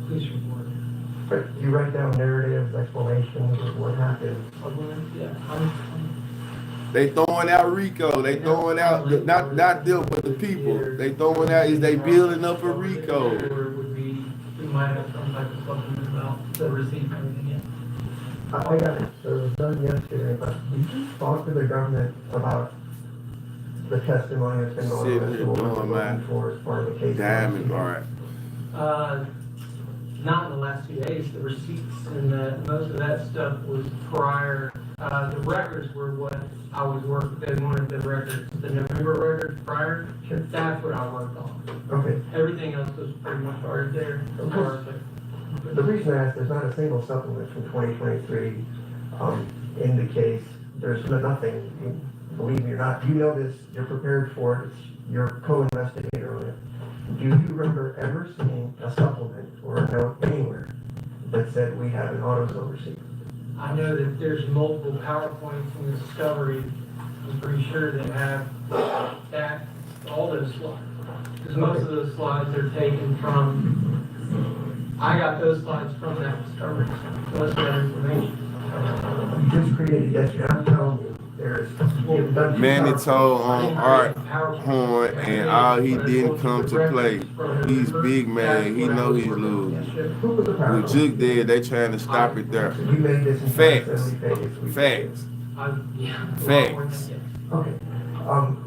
Police report. Right. You write down narratives, explanations of what happened. Yeah. They throwing out Rico. They throwing out not them but the people. They throwing out is they building up a Rico. We might have some type of supplement about the receipt and everything. I got it. So it was done yesterday, but did you talk to the government about the testimony that's been going Sitting on? here What we're doing looking my for as part of the case? diamond art. Not in the last 2 days. The receipts and most of that stuff was prior. The records were what I was working. They wanted the records, the November records prior. That's what I worked on. Okay. Everything else was pretty much already there. The reason I asked, there's not a single supplement from 2023 in the case. There's nothing believe me or not, you know this, you're prepared for it, you're co-investigator on it. Do you remember ever seeing a supplement or a note anywhere that said we have an AutoZone receipt? I know that there's multiple PowerPoints in Discovery. I'm pretty sure they have that, all those slides. Because most of those slides are taken from, I got those slides from that Discovery, most of that information. You just created yesterday, I'm telling you, there's. Manny told on Art Horn, and all he didn't come to play. He's big man. He know he's losing. With Juke there, they trying to stop it there. Facts. Facts. Facts. Okay.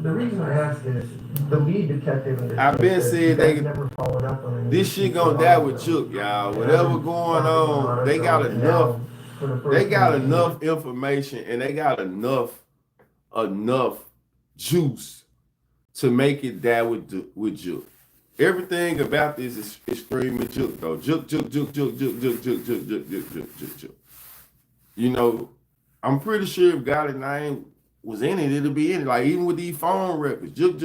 The reason I ask is the lead detective in this I've been case saying has never followed up on any this shit gonna die with Juke, y'all. Whatever going on, they got enough. They got enough information, and they got enough juice to make it die with Juke. Everything about this is screaming Juke though. Juke. You know, I'm pretty sure if God's name was in it, it'll be in it. Like even with these phone records, Juke.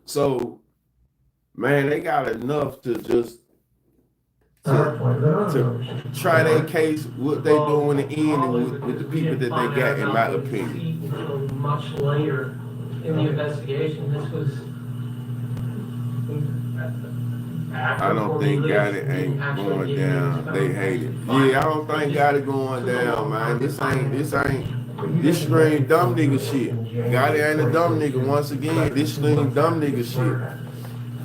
So, man, they got enough to just to try their case, what they do in the end, and with the people that they got, in my opinion. Until much later in the investigation, this was. I don't think Gotti ain't going down. They hate it. Yeah, I don't think Gotti going down, man. This stream dumb nigga shit. Gotti ain't a dumb nigga once again. This stream dumb nigga shit.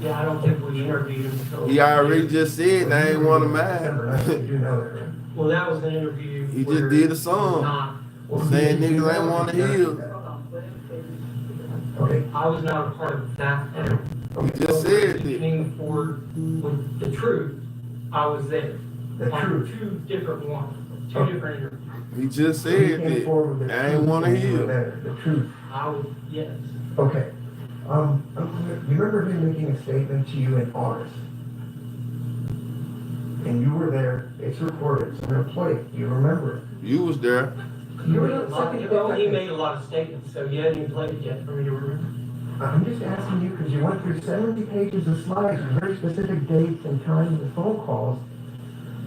Yeah, I don't think we interviewed him. He already just said they ain't one of mine. Well, that was an interview. He just did a song saying niggas ain't want to heal. I was not a part of that. He just said it. Came forward with the truth. I was there. The truth. Two different ones. Two different interviews. He just said that I ain't want to heal. The truth. I was, yes. Okay. You remember him making a statement to you in August? And you were there. It's recorded. So I'm going to play it. You remember it. You was there. You were the Well, he made a lot of statements, so you hadn't even played it yet for me to remember. I'm just asking you because you went through 70 pages of slides with very specific dates and times and phone calls.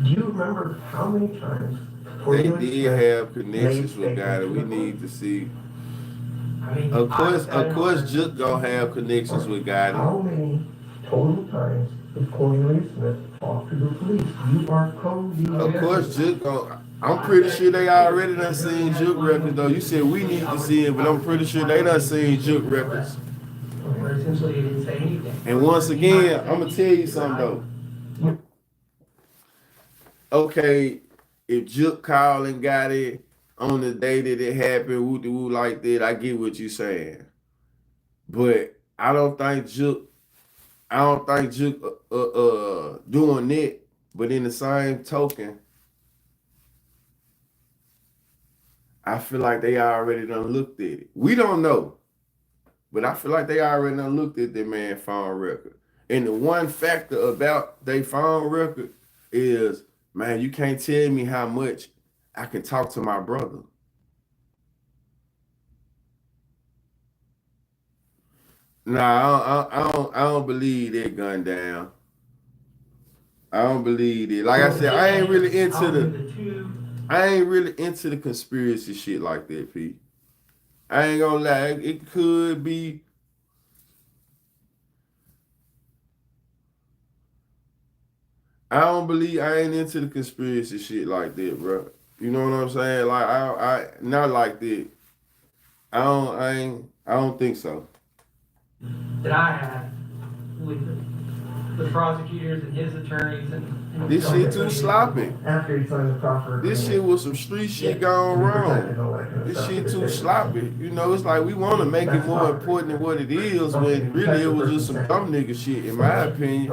Do you remember how many times They did have connections with Gotti. We need to see. I mean, Of course, Juke gonna have connections with Gotti. How many total times did Cornelius Smith talk to the police? You are co-lead. Of course, Juke gonna. I'm pretty sure they already done seen Juke records though. You said we need to see it, but I'm pretty sure they done seen Juke records. where essentially he didn't say anything. And once again, I'm gonna tell you something though. Okay, if Juke called and got it on the day that it happened, woo like that, I get what you're saying. But I don't think Juke doing it. But in the same token, I feel like they already done looked at it. We don't know. But I feel like they already done looked at their man phone record. And the one factor about their phone record is, man, you can't tell me how much I can talk to my brother. Nah, I don't believe that gun down. I don't believe it. Like I said, I ain't really into the conspiracy shit like that, Pete. I ain't gonna lie, it could be. I ain't into the conspiracy shit like that, bro. You know what I'm saying? Like I not like that. I don't think so. That I had with the prosecutors and his attorneys and This shit too sloppy. After he signed the proffer. This shit was some street shit going wrong. This shit too sloppy. You know, it's like we want to make it more important than what it is, when really it was just some dumb nigga shit, in my opinion.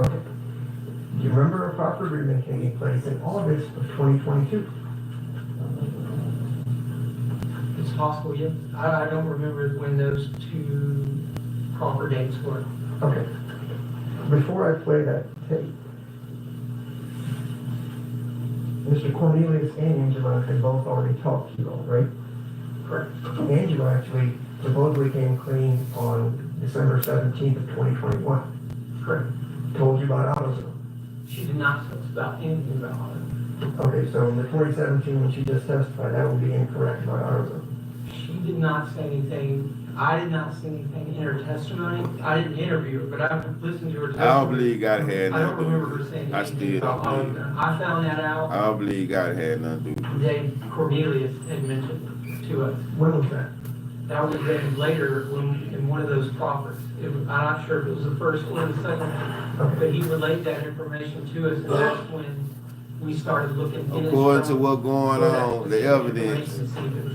Do you remember a proffer agreement taking place in August of 2022? it's possible, yes. I don't remember when those two proper dates were. Okay. Before I play that tape, Mr. Cornelius and Angela had both already talked to you all, right? Correct. Angela actually supposedly came clean on December 17th of 2021. Correct. Told you about AutoZone. She did not tell us about anything about it. Okay, so in the 2017, when she just testified, that would be incorrect by AutoZone. She did not say anything. I did not see anything in her testimony. I didn't interview her, but I listened to her testimony. I don't believe God had I don't nothing to do remember with her saying it. I anything still about don't believe it. AutoZone. I found that out. I don't believe God had nothing to do with it. Dave Cornelius had mentioned to us. When was that? That would have been later when, in one of those prophets. I'm not sure if it was the first or the second one, but he relayed that information to us, and that's when we started looking. According to what's going on, the evidence,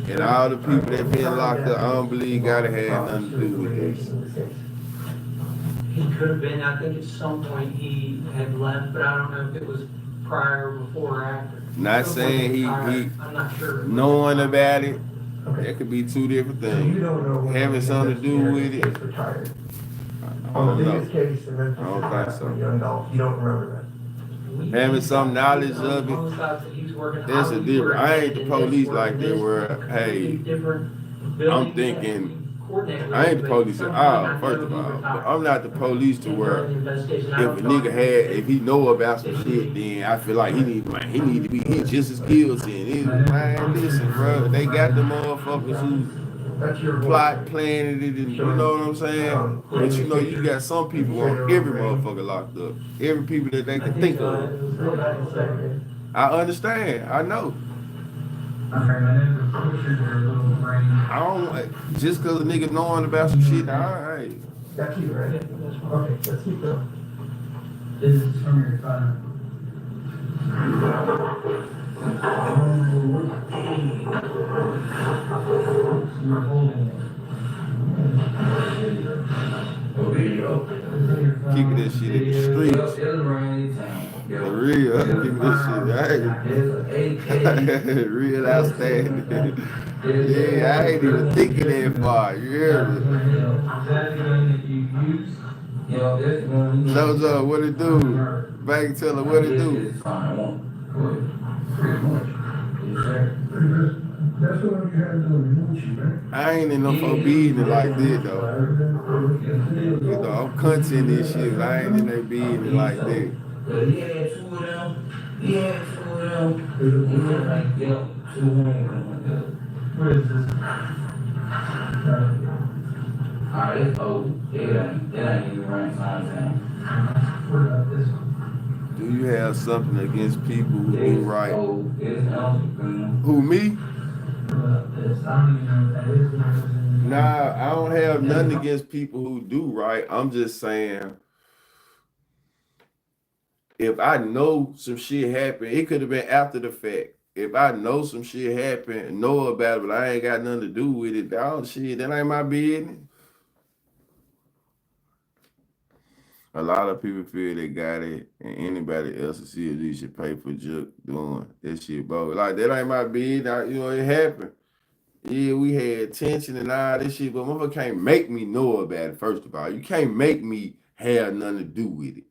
and all the people that been locked up, I don't believe God had nothing to do with this. He could have been, I think at some point he had left, but I don't know if it was prior, before, or after. Not saying he I'm not sure. knowing about it. Okay. That could be two different So you things. don't know when Having the something to do with investigator it, is retired. I On don't the know. biggest case, in Memphis, I don't think so. on young adults, you don't remember that. Having some knowledge of it, that's a different. I ain't the police like that where, hey, I'm thinking, I ain't the police at all, first of all. But I'm not the police to where if a nigga if he know about some shit, then I feel like he need to be, he just as guilty. And man, listen, bro, they got the motherfuckers who That's your plot, planning it, and you know what I'm saying? But you know, you got some people want every motherfucker locked up. Every people that they can think of. I understand. I know. I don't, just cause a nigga knowing about some shit, alright. That's you, right? Okay, let's keep going. This is from your phone. You're holding it. Keeping this shit in the streets. For real, keeping this shit, real outstanding. Yeah, I ain't even thinking that far, you hear me? Zozo, what it do? Bank teller, what it do? That's what you had to do, man. I ain't in no forbidden like this though. You know, I'm content this shit, but I ain't in that business like that. He had two of them. He had two of them. He was like, yeah, 200. What is this? Alright, it's old. It ain't even right size down. What about this one? Do you have something against people who do right? Old. It's old. Who, me? What about this? I don't even know what that is. Nah, I don't have nothing against people who do right. I'm just saying, if I know some shit happened, it could have been after the fact. If I know some shit happened, know about it, but I ain't got nothing to do with it, dog, shit, that ain't my business. A lot of people feel they got it, and anybody else to see if you should pay for junk doing that shit, bro. Like, that ain't my business. You know, it happened. Yeah, we had tension and all this shit, but motherfucker can't make me know about it, first of all. You can't make me have nothing to do with it.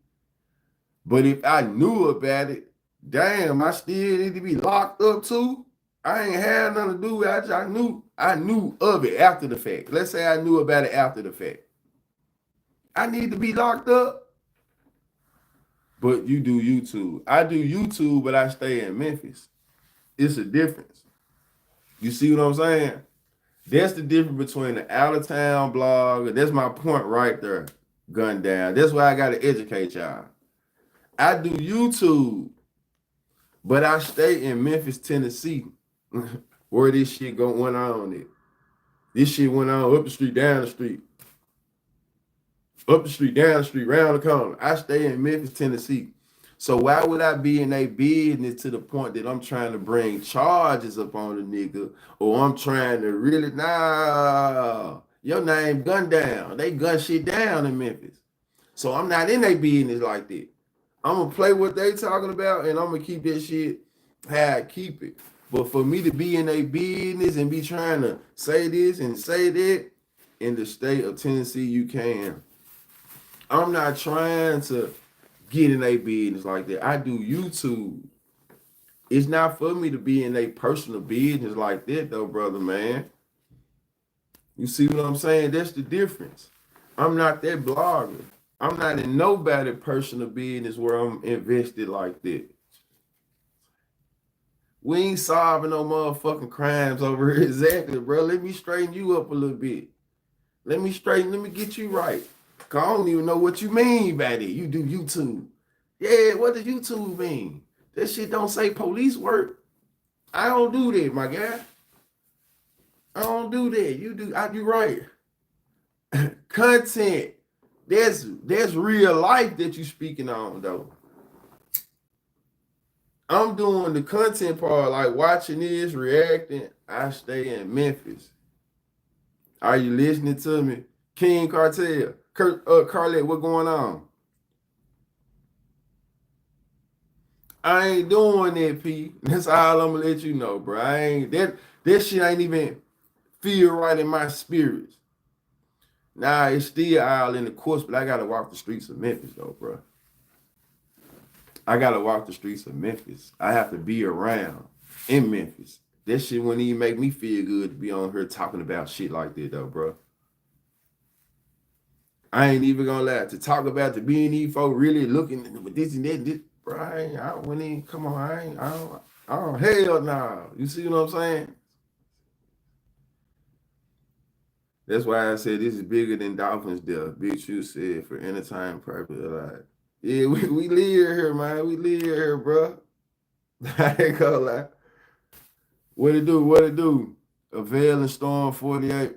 But if I knew about it, damn, I still need to be locked up too. I ain't had nothing to do with it. I knew of it after the fact. Let's say I knew about it after the fact. I need to be locked up. But you do YouTube. I do YouTube, but I stay in Memphis. It's a difference. You see what I'm saying? That's the difference between the out-of-town blog. That's my point right there, gun down. That's why I got to educate y'all. I do YouTube, but I stay in Memphis, Tennessee, where this shit went on it. This shit went on up the street, down the street. Up the street, down the street, round the corner. I stay in Memphis, Tennessee. So why would I be in a business to the point that I'm trying to bring charges up on the nigga, or I'm trying to really, nah, your name gun down. They gun shit down in Memphis. So I'm not in a business like that. I'm going to play what they talking about, and I'm going to keep that shit how I keep it. But for me to be in a business and be trying to say this and say that, in the state of Tennessee, you can. I'm not trying to get in a business like that. I do YouTube. It's not for me to be in a personal business like that, though, brother, man. You see what I'm saying? That's the difference. I'm not that blogger. I'm not in nobody personal business where I'm invested like that. We ain't solving no motherfucking crimes over here. Exactly, bro. Let me straighten you up a little bit. Let me get you right. Cause I don't even know what you mean by that. You do YouTube. Yeah, what does YouTube mean? That shit don't say police work. I don't do that, my guy. I don't do that. You do. You right. Content. That's real life that you speaking on though. I'm doing the content part, like watching this, reacting. I stay in Memphis. Are you listening to me? King Cartel. Carlet, what going on? I ain't doing that, P. That's all I'm gonna let you know, bro. I ain't that shit ain't even feel right in my spirits. Nah, it's still all in the course, but I gotta walk the streets of Memphis though, bro. I gotta walk the streets of Memphis. I have to be around in Memphis. That shit wouldn't even make me feel good to be on here talking about shit like that though, bro. I ain't even gonna lie. To talk about the B&E folk really looking with this and that, bro, I wouldn't even, come on, I don't, hell nah. You see what I'm saying? That's why I said this is bigger than Dolphins death. Big True said for entertainment purpose. Like, yeah, we live here, man. We live here, bro. I ain't gonna lie. What it do? Avail and Storm 48.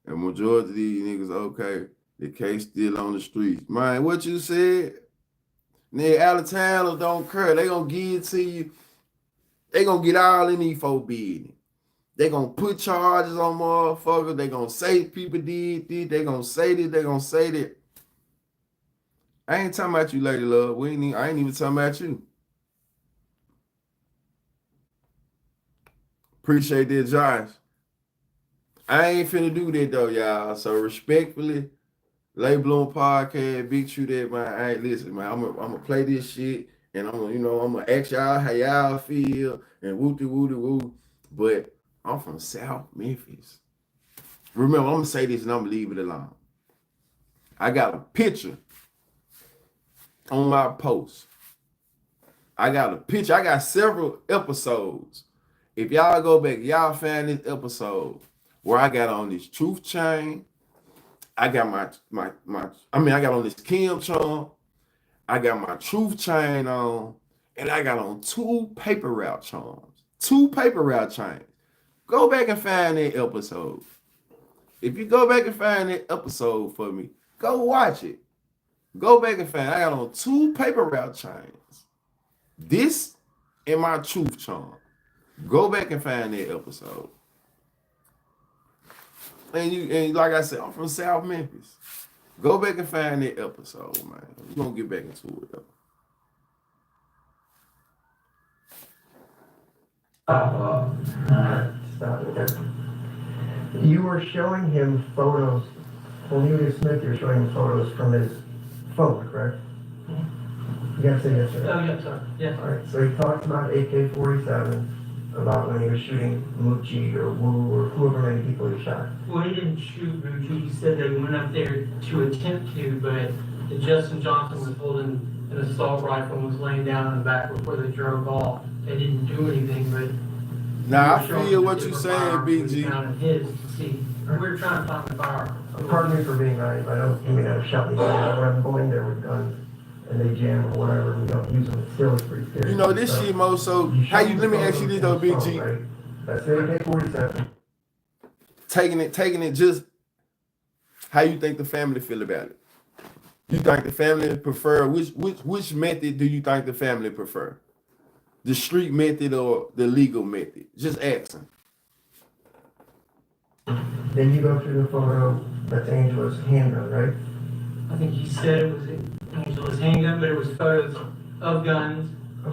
And majority of these niggas, okay, the case still on the streets. Man, what you said? Nigga, out of towners don't care. They gonna give it to you. They gonna get all in these folk business. They gonna put charges on motherfuckers. They gonna say people did this. They gonna say this. They gonna say that. I ain't talking about you, Lady Love. I ain't even talking about you. Appreciate that, Josh. I ain't finna do that though, y'all. So respectfully, Lay Bloom Podcast, BigTruDat, man. I ain't listen, man. I'm gonna play this shit, and I'm gonna ask y'all how y'all feel, and woo. But I'm from South Memphis. Remember, I'm gonna say this and I'm gonna leave it alone. I got a picture on my post. I got a picture. I got several episodes. If y'all go back, y'all find this episode where I got on this truth chain. I got I got on this Kim charm. I got my truth chain on, and I got on 2 paper route charms. 2 paper route chains. Go back and find that episode. If you go back and find that episode for me, go watch it. Go back and find it. I got on 2 paper route chains. This and my truth charm. Go back and find that episode. And like I said, I'm from South Memphis. Go back and find that episode, man. We're gonna get back into it though. Stop it. You were showing him photos. Cornelius Smith, you're showing him photos from his phone, correct? You gotta say yes, sir. Oh, yeah, sorry. Yeah. All right. So he talked about AK-47, about when he was shooting Moochie or Wu or whoever many people he shot. Well, he didn't shoot Moochie. He said they went up there to attempt to, but Justin Johnson was holding an assault rifle and was laying down in the back before they drove off. They didn't do anything, but. Now I feel what you're saying, BG. We were trying to find the fire. Pardon me for being naive. I don't mean to shut me down. When I'm going there with guns and they jam or whatever, we don't use them. It still is pretty scary. You know this shit, Mo. So let me ask you this though, BG. Right? That's AK-47. Taking it just how you think the family feel about it. You think the family prefer which method do you think the family prefer? The street method or the legal method? Just asking. Then you go through the photo that's Angela's handgun, right? I think he said it was Angela's handgun, but it was photos of guns.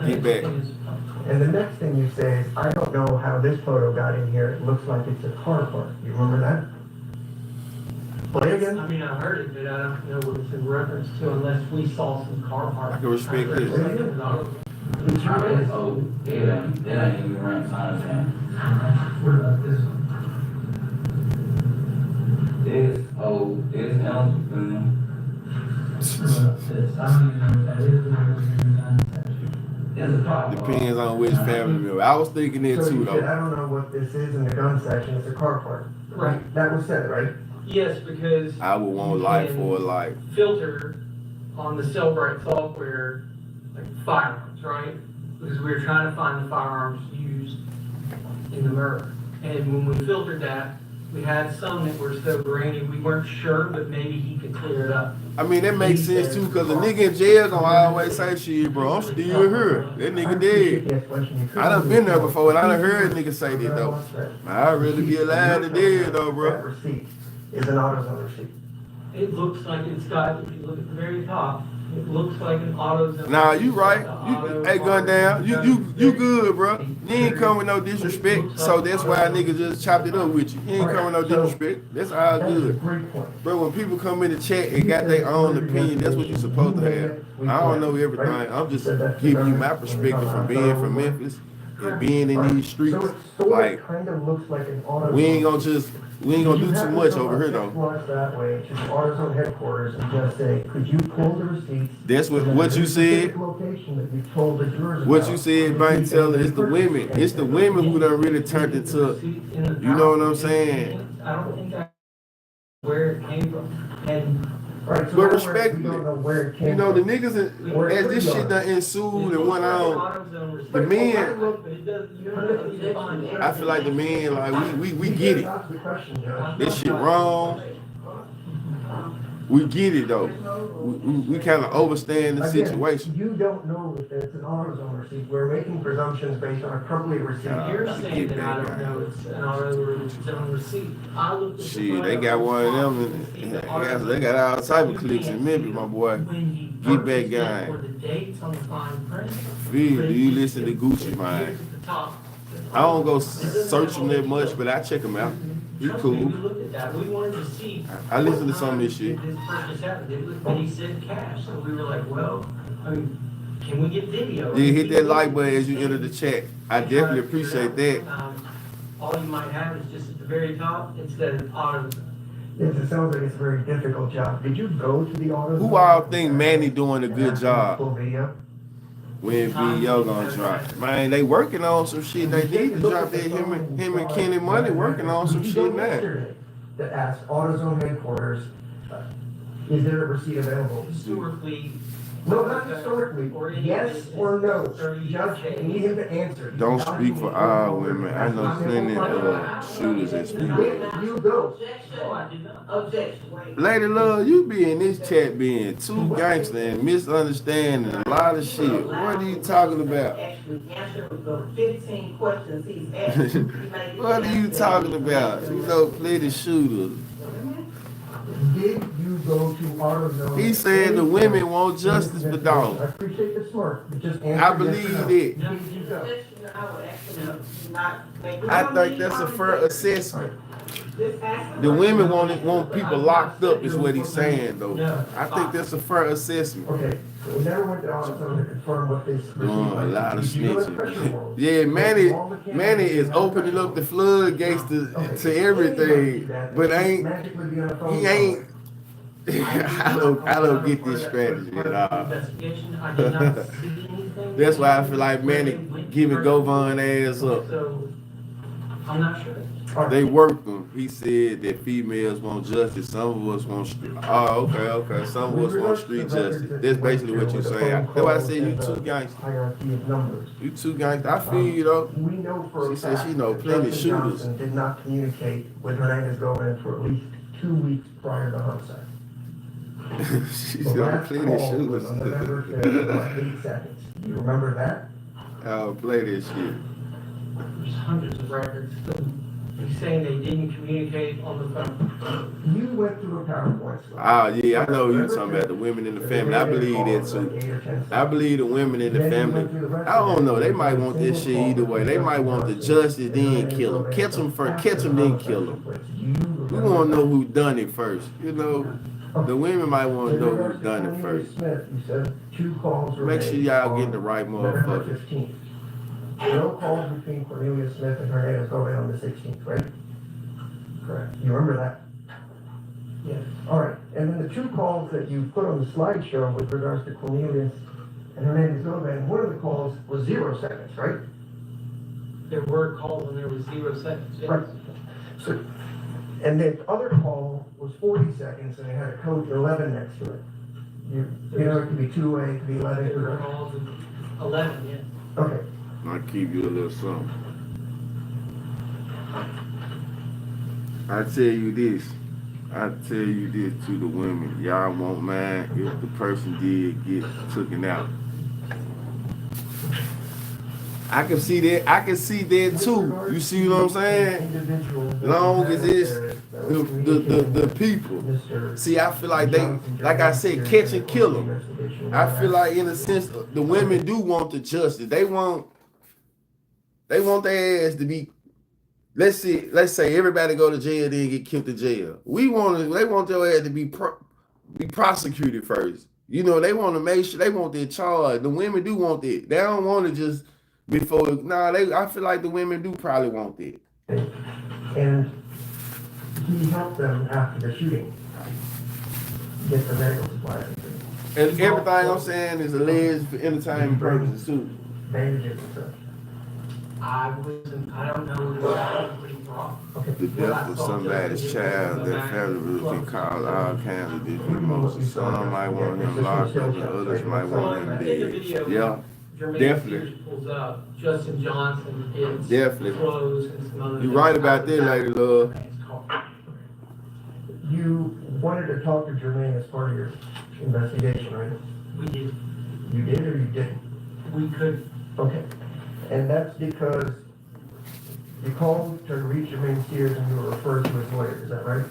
Get back. And the next thing you say is, I don't know how this photo got in here. It looks like it's a car park. You remember that? Play again. I mean, I heard it, but I don't know what it's in reference to unless we saw some car park. I can respect this. Oh, yeah, that ain't even right side of town. What about this one? It's old, it's ounce, man. I don't even know what that is. It's a pop. Depends on which family member. I was thinking it So too you said, though. I don't know what this is in the gun section, it's a car part. Right. That was said, right? Yes, because I would want life for life. filter on the Cellbrite software, like firearms, right? Because we were trying to find the firearms used in the murder. And when we filtered that, we had some that were so grainy, we weren't sure, but maybe he could clear it up. I mean, that makes sense too, cause the nigga in jail gonna always say, shit, bro, I'm still here. That nigga dead. I done been there before, and I done heard niggas say that though. I'd rather be alive than dead though, That bro. receipt is an AutoZone receipt. It looks like it's got, if you look at the very top, it looks like an AutoZone. Nah, you right. You, hey, gun down. You good, bro. You ain't come with no disrespect, so that's why a nigga just chopped it up with you. You ain't come with no disrespect. That's all That's a good. great point. Bro, when people come in the chat and got their own opinion, that's what you're supposed to have. I don't know everything. I'm just giving you my perspective from being from Memphis and being in these streets. So it sort Like, of kind of looks like an AutoZone. we ain't gonna do too much over here though. Launch that way to the AutoZone headquarters and just say, could you pull the receipts? That's what you said. Location that you told the jurors What about. you said, Bank Teller, it's the women. It's the women who done really turned into, you know what I'm saying? I don't think that's where it came from. And Right, so But that way respectfully, we don't know where it came You know, the from. niggas, as this shit done ensued and went on, the men, I feel like the men, like, we get it. That's the question, Judge. This shit wrong. We get it though. We kind of overstand the Again, situation. you don't know if it's an AutoZone receipt. We're making presumptions based on a complete receipt. You're saying that I don't know it's an AutoZone receipt. I looked at the Shit, they got one of them, and they got all type of clicks in Memphis, my boy. Get back gang. For the dates on the fine print. Feel, do you listen to Gucci, man? I don't go search them that much, but I check them out. You Trust me, we cool. looked at that. We wanted to see. I listen to some of this shit. This purchase happened. It was, and he said cash, so we were like, well, I mean, can we get video? Yeah, hit that like button as you enter the chat. I definitely appreciate that. All you might have is just at the very top, instead of AutoZone. Yes, it sounds like it's a very difficult job. Did you go to the AutoZone? Who all think Manny doing a good job? Full video? When video gonna drop? Man, they working on some shit. They need to drop that. Him and Kenny Money working on some Did you shit go now. yesterday that asked AutoZone headquarters, is there a receipt available? Historically. No, not historically. Yes or no? Judge, I need him to answer. Don't speak for all women. I know plenty of shooters that's female. You go. Objection. Lady Love, you be in this chat being too gangster and misunderstanding a lot of shit. What are you talking about? Actually, answer the 15 questions he's asked. What are you talking about? You know, plenty shooters. Did you go to AutoZone? He said the women want justice for I dogs. appreciate the smart, but just answer. I yes or believe no. that. Did you go? I think that's a fair assessment. The women want people locked up, is what he's saying, though. I think that's a fair assessment. Okay, so we never went to AutoZone to confirm what this. Doing a lot of Did you go to Pressure snitching. World? Yeah, Manny is opening up the floodgates to everything, but he ain't. I don't get this strategy at all. Investigation, I did not see anything. That's why I feel like Manny giving Govan ass up. So, I'm not sure. They worked them. He said that females want justice. Some of us want street. Oh, okay. Some of us want street justice. That's basically what you're saying. That's why I said you too gangster. Hierarchy of numbers. You too gangster. I feel you though. We know for a She said fact she know that plenty Justin shooters. Johnson did not communicate with Hernandez Gomez for at least 2 weeks prior to homicide. She The said last plenty call was shooters. on November 5th, about 8 seconds. You remember that? I'll play this shit. There's hundreds of records. He's saying they didn't communicate on the phone. You went through a PowerPoint slide. Oh yeah, I know you talking about the women in the family. I believe that too. I believe the women in the family. I don't know. They might want this shit either way. They might want the justice, then kill them. Catch them first. Catch them, then kill them. We want to know who done it first. You know, the women might want to know who done it first. Smith, you said 2 calls were Make sure made y'all on get the right November motherfucker. 15th. No calls between Cornelius Smith and Hernandez Gomez on the 16th, right? Correct. You remember that? All right, and then the two calls that you put on the slideshow with regards to Cornelius and Hernandez Gomez, one of the calls was 0 seconds, right? There were calls and there was 0 seconds, yes. Right. So, and the other call was 40 seconds and it had a code 11 next to it. You know, it could be 2-way, it could be 11. There were calls of 11, yes. Okay. I'll keep you a little something. I tell you this to the women. Y'all won't mind if the person did get taken out. I can see that too. You see what I'm saying? Long as it's the people. See, I feel like they, like I said, catch and kill them. I feel like in a sense, the women do want the justice. They want their ass to be. Let's say everybody go to jail, then get killed to jail. They want your ass to be prosecuted first. You know, they want to make sure they want their charge. The women do want that. They don't want to just before. I feel like the women do probably want that. And he helped them after the shooting get the medical supplies. And everything I'm saying is alleged for entertainment purposes too. Bandages and stuff. I don't know what he brought. The death of somebody's child, that family can cause all kinds of different emotions. Some might want him locked up, and others might want him dead. Yeah, Jermaine definitely. Spears pulls up, Justin Johnson hits Definitely. clothes and some other You're right about that, lady love. You wanted to talk to Jermaine as part of your investigation, right? We did. You did or you didn't? We could. Okay. And that's because you called to reach Jermaine Spears and you were referred to his lawyer, is that right?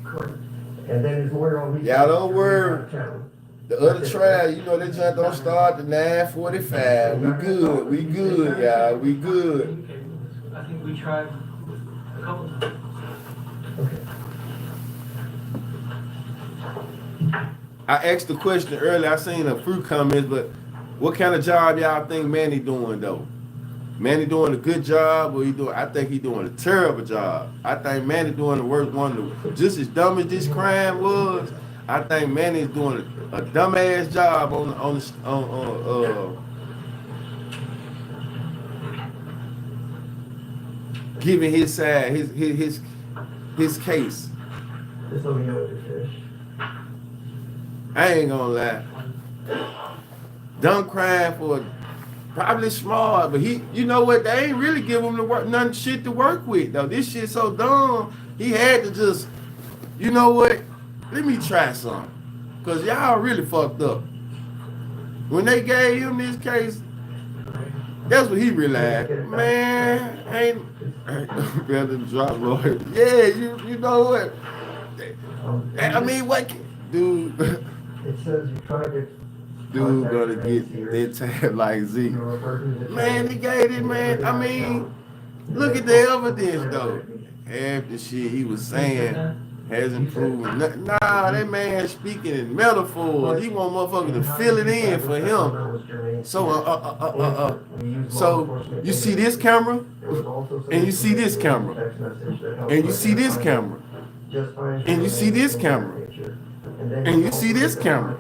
Correct. And then his lawyer on weekend. Yeah, don't worry. The other trial, you know, they just don't start at 9:45. We good, y'all. We good. I think we tried a couple times. Okay. I asked the question earlier. I seen a few comments, but what kind of job y'all think Manny doing though? Manny doing a good job, or I think he doing a terrible job. I think Manny doing the worst one. Just as dumb as this crime was, I think Manny's doing a dumbass job on giving his side, his case. Just let me know what it is. I ain't gonna lie. Dumb crime for probably smart, but you know what? They ain't really give him nothing shit to work with though. This shit so dumb. He had to just, you know what? Let me try something, cause y'all really fucked up. When they gave him this case, that's what he realized. Man, ain't better drop lawyer. Yeah, you know what? I mean, what, dude? It says you tried to. Dude gonna get that tab like Z. Man, they gave it, man. I mean, look at the evidence though. Half the shit he was saying hasn't proven nothing. Nah, that man speaking in metaphors. He want motherfuckers to fill it in for him. So, so you see this camera, and you see this camera, and you see this camera, and you see this camera. And you see this camera.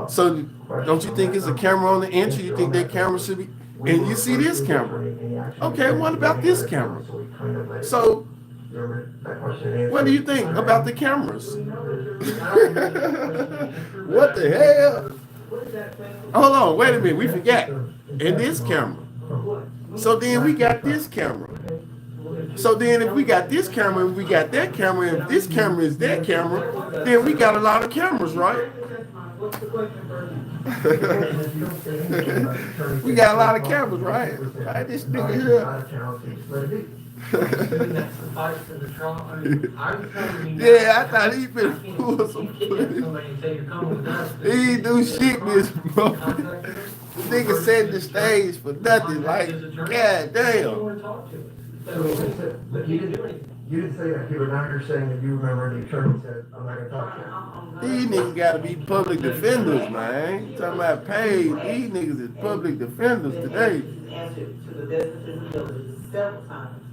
So don't you think it's a camera on the entry? You think that camera should be? And you see this camera. Okay, what about this camera? So what do you think about the cameras? What the hell? Hold on, wait a minute, we forgot. And this camera. So then we got this camera. So then if we got this camera and we got that camera, and if this camera is that camera, then we got a lot of cameras, right? We got a lot of cameras, right? Right, this nigga here. Yeah, I thought he been pull some footage. He ain't do shit, this motherfucker. The nigga set the stage for nothing, like, god damn. But you didn't say that. You were not just saying that you remember the attorney said, I'm not going to talk to you. These niggas gotta be public defenders, man. You talking about paid. These niggas is public defenders today. Answered to the best of his ability several times.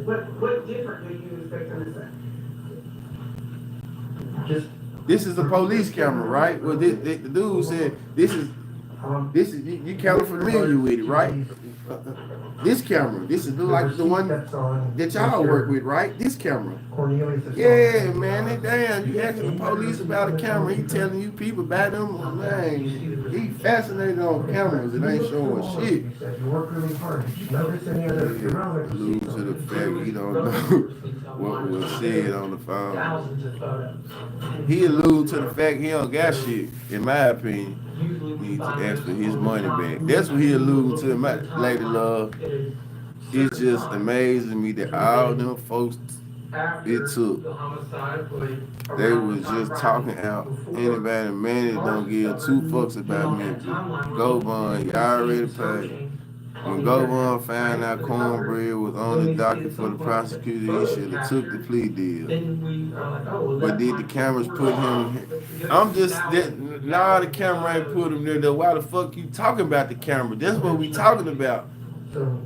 What different do you expect him to say? just, This is the police camera, right? Well, the dude said this is you kind of familiar with it, right? This camera, this is like the one that y'all work with, right? This camera. Yeah, man, it damn. You asking the police about a camera, he telling you people about them. Man, he fascinated on cameras. It ain't showing shit. You work really hard. Did you notice any other Allude to the fact he don't know what was said on the phone. Thousands of photos. He allude to the fact he don't got shit, in my opinion. Need to ask for his money back. That's what he alluded to, my lady love. It's just amazing me that all them folks it took, they was just talking out anybody man that don't give two fucks about me. Go Bond, y'all already paid. When Go Bond found out Cornbread was on the docket for the prosecutor, he should have took the plea deal. But did the cameras put him? I'm just nah, the camera ain't put him there though. Why the fuck you talking about the camera? That's what we talking about. So,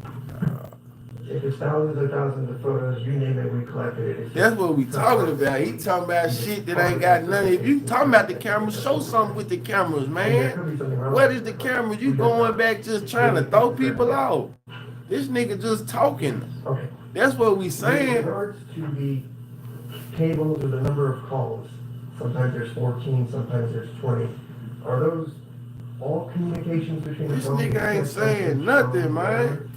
if it's thousands of photos, you name it, we collected it. That's what we talking about. He talking about shit that ain't got nothing. If you talking about the cameras, show something with the cameras, man. What is the camera? You going back just trying to throw people off? This nigga just talking. Okay. That's what we saying. In regards to the tables or the number of calls, sometimes there's 14, sometimes there's 20. Are those all communications between the This phones? nigga ain't saying nothing, man.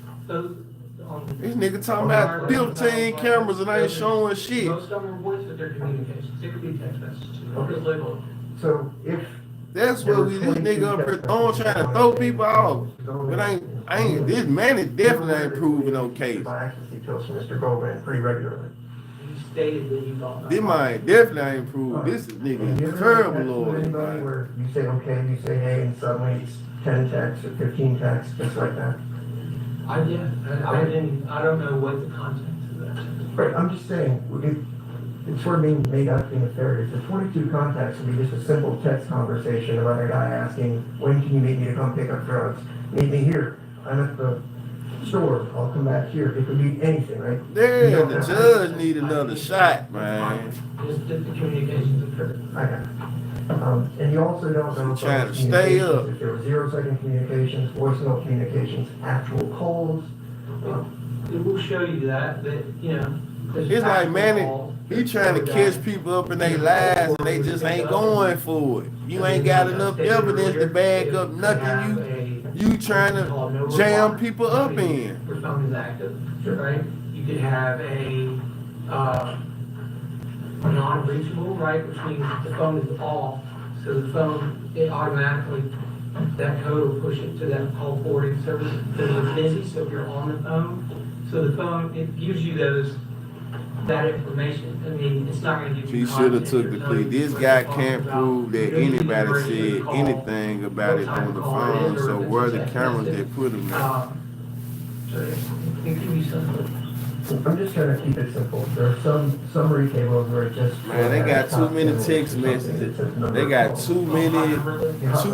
This nigga talking about 15 cameras and ain't showing shit. Most of them are voice with their communications. It could be text messages. Okay. So if That's what we this nigga up here throwing, trying to throw people off. But ain't this man is definitely ain't proving no case. I actually see pills from Mr. Goldman pretty regularly. You stated that you thought. This man definitely ain't proved. This is nigga terrible Lord. Anybody where you say okay, you say hey, and suddenly it's 10 texts or 15 texts, just like that. I don't know what the context of that is. Right, I'm just saying, it's sort of being made out being fair. If the 22 contacts would be just a simple text conversation about a guy asking, when can you meet me to come pick up drugs? Meet me here. I'm at the store. I'll come back here. It could be anything, right? Yeah, the judge need another shot, man. Just that the communications occurred. I got it. And you also don't know Trying to stay up. if there were 0-second communications, voicemail communications, actual calls. It will show you that, you know. It's like, man, he trying to catch people up in their lives and they just ain't going for it. You ain't got enough evidence to back up nothing you trying to jam people up in. Your phone is active, right? You could have a non-reachable, right, which means the phone is off. So the phone, it automatically, that code will push it to that call forwarding service that is busy. So if you're on the phone, so the phone, it gives you that information. I mean, it's not going to give you. He should have took the plea. This guy can't prove that anybody said anything about it on the phone. So where are the cameras that put him there? So it can give you something. I'm just trying to keep it simple. There are some summary tables where it just... Man, they got too many text messages. They got too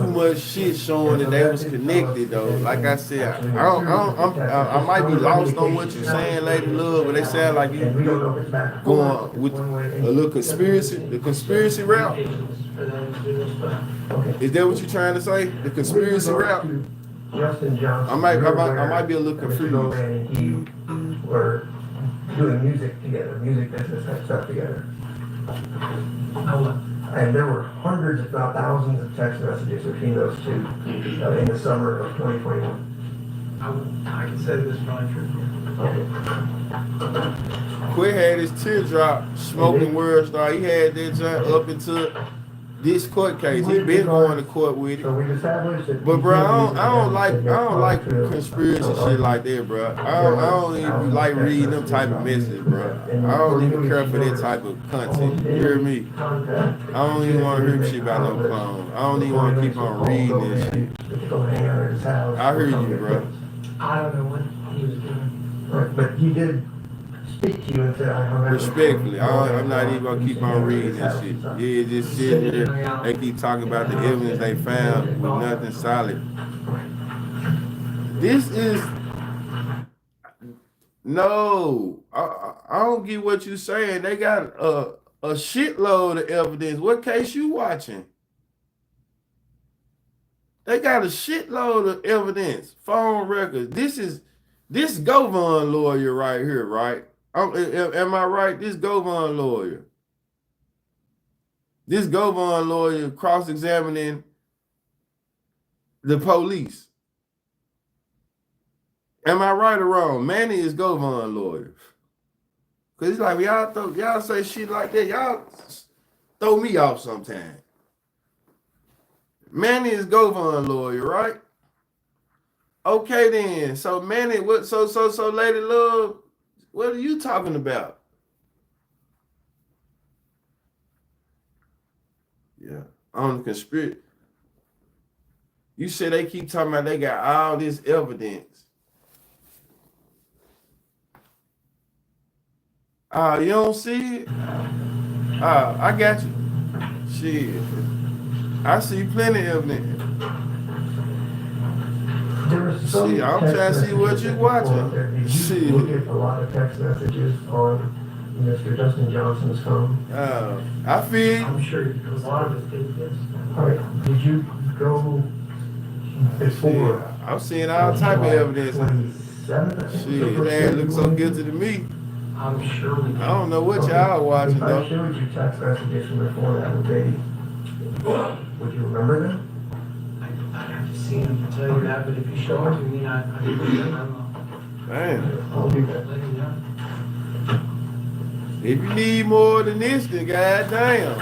much shit showing that they was connected though. Like I said, I might be lost on what you're saying, Lady Love, but they sound like you going with a little conspiracy, the conspiracy route. Is that what you're trying to say? The conspiracy route? Justin Johnson. I might be a little confused. And he were doing music together, music business type stuff together. And there were hundreds, if not thousands, of text messages between those two in the summer of 2021. I can say this probably true. Quinn had his teardrop smoking word star. He had that joint up into this court case. He been going to court with it. So we've established that. But bro, I don't like conspiracy shit like that, bro. I don't even like reading them type of messages, bro. I don't even care for that type of content. You hear me? I don't even want to hear shit about no clone. I don't even want to keep on reading this shit. I hear you, bro. I don't know what he was doing. Right, but he did speak to you and said, Respectfully, I'm not even gonna keep on reading that shit. Yeah, just sitting there. They keep talking about the evidence they found with nothing solid. This is no. I don't get what you're saying. They got a shitload of evidence. What case you watching? They got a shitload of evidence, phone records. This Govon lawyer right here, right? Am I right? This Govon lawyer. This Govon lawyer cross-examining the police. Am I right or wrong? Manny is Govon lawyer. Cause it's like y'all say shit like that, y'all throw me off sometimes. Manny is Govon lawyer, right? Okay then. So Manny, what so Lady Love, what are you talking about? Yeah. On the conspiracy. You said they keep talking about they got all this evidence. You don't see it? I got you. Shit. I see plenty of evidence. Shit, I'm trying to see what you're watching. Shit. You look at a lot of text messages on Mr. Justin Johnson's phone. I feel. I'm sure a lot of us did this. All right, did you go before? I'm seeing all type of evidence. 27th? Shit, that looks so guilty to me. I'm sure we did. I don't know what y'all watching I though. showed you text messages from before that with Baby. Would you remember them? I'd have to see them to tell you that, but if you show it to me, I can remember. Damn. I'll do that. Let you know. If you need more than this, then goddamn.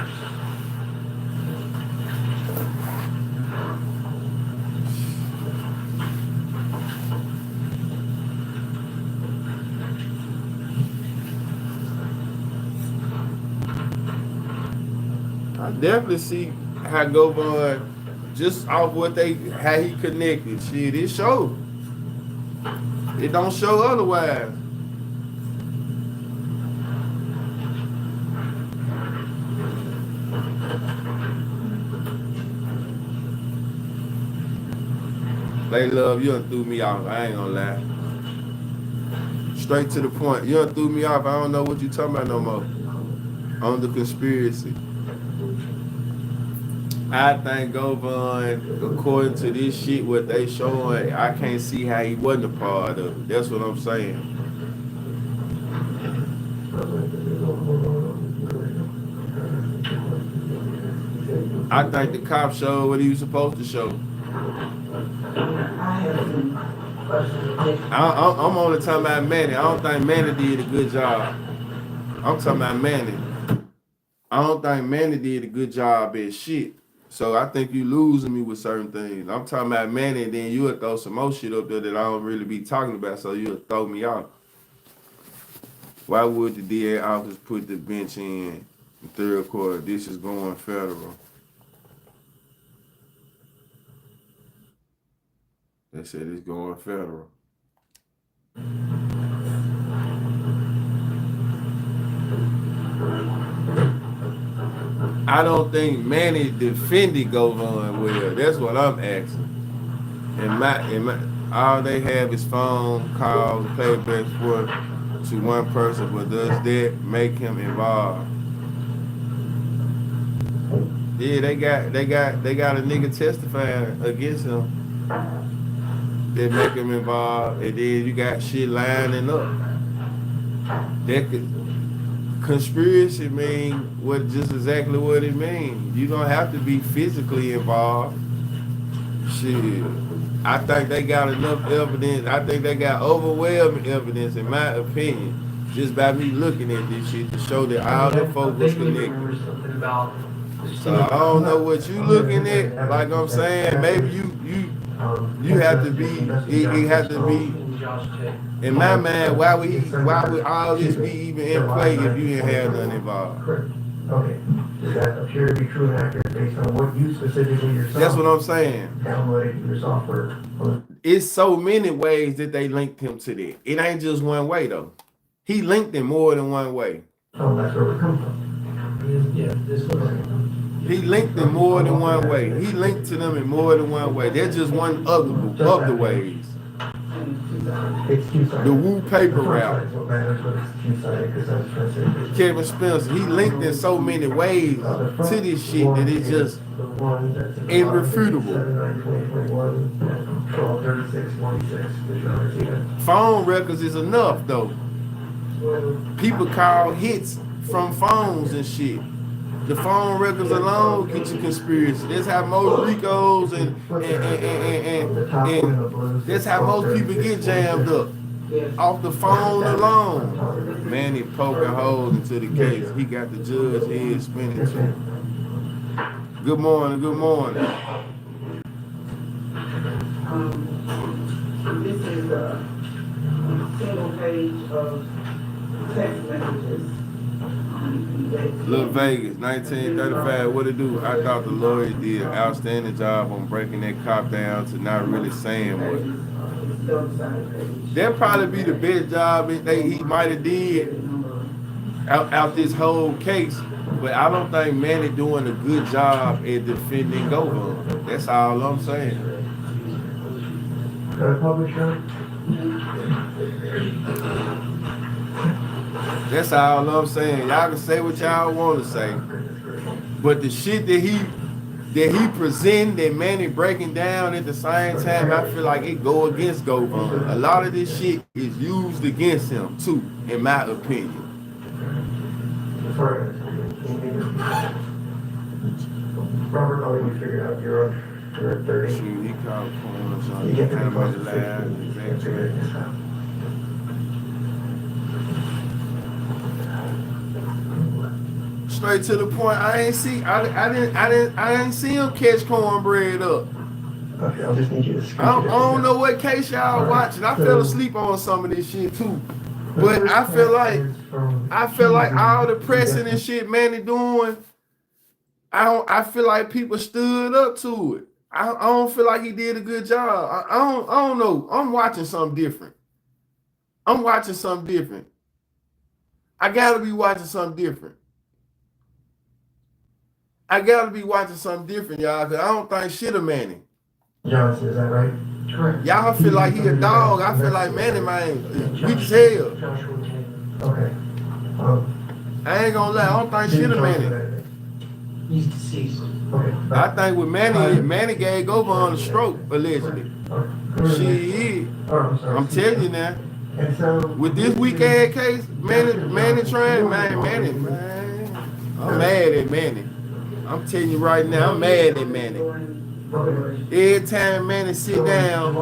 I definitely see how Govon, just off how he connected. Shit, it shows. It don't show otherwise. Lady Love, you done threw me off. I ain't gonna lie. Straight to the point. You done threw me off. I don't know what you talking about no more. On the conspiracy. I think Govon, according to this shit, what they showing, I can't see how he wasn't a part of it. That's what I'm saying. I think the cop showed what he was supposed to show. I have some questions. I'm only talking about Manny. I don't think Manny did a good job. I'm talking about Manny. I don't think Manny did a good job at shit. So I think you losing me with certain things. I'm talking about Manny, and then you'll throw some more shit up there that I don't really be talking about, so you'll throw me off. Why would the DA office put the bench in the third quarter? This is going federal. They said it's going federal. I don't think Manny defended Govon well. That's what I'm asking. All they have is phone calls, playback support to one person, but does that make him involved? Yeah, they got a nigga testifying against him. That make him involved, and then you got shit lining up. That could conspiracy mean just exactly what it means. You don't have to be physically involved. Shit. I think they got enough evidence. I think they got overwhelming evidence, in my opinion, just by me looking at this shit to show that all the folks was connected. So I don't know what you looking at. Like I'm saying, maybe you have to be. It have to be. In my mind, why would all this be even in play if you didn't have nothing involved? Correct. Okay. Does that appear to be true and accurate based on what you specifically yourself? That's what I'm saying. Downloaded your software. It's so many ways that they linked him to that. It ain't just one way though. He linked in more than one way. Oh, that's where we come from. Yeah, this was. He linked in more than one way. He linked to them in more than one way. They're just one of the ways. It's two-sided. The Wu paper The front route. side is what matters, but it's two-sided, because I was trying to say. Kevin Spencer, he linked in so many ways The front to this shit one that it's is just the one that's irrefutable. 7/9/2021, 12/36/46, did you ever see that? Phone records is enough though. People call hits from phones and shit. The phone records alone get you conspiracy. That's how most Ricos and that's how most people get jammed up. Off the phone alone. Manny poking holes into the case. He got the judge head spinning too. Good morning, good morning. This is a single page of text messages. Little Vegas, 1935, what it do? I thought the lawyer did an outstanding job on breaking that cop down to not really saying what. That'd probably be the best job he might have did out this whole case, but I don't think Manny doing a good job at defending Govan. That's all I'm saying. Publisher? That's all I'm saying. Y'all can say what y'all want to say, but the shit that he present and Manny breaking down at the same time, I feel like it go against Govan. A lot of this shit is used against him too, in my opinion. Robert, oh, you figured out you're at 30. Shoot, he called corners on You the get to kind be of close to 60. Straight to the point. I ain't see him catch cornbread up. Okay, I'll just need you to I don't know what case y'all watching. I fell asleep on some of this shit too. But I feel like all the pressing and shit Manny doing, I feel like people stood up to it. I don't feel like he did a good job. I don't know. I'm watching something different. I gotta be watching something different. Y'all, because I don't think shit of Manny. Johnson, is that right? Correct. Y'all feel like he a dog. I feel like Manny, man, weak as hell. Joshua Taylor. Okay. I ain't gonna lie, I don't think shit of Manny. He's deceased. Okay. I think with Manny gave Govan a stroke, allegedly. Shit. I'm telling you now. And so With this weak ass case, Manny trying, man. I'm mad at Manny. I'm telling you right now, I'm mad at Manny. Every time Manny sit down,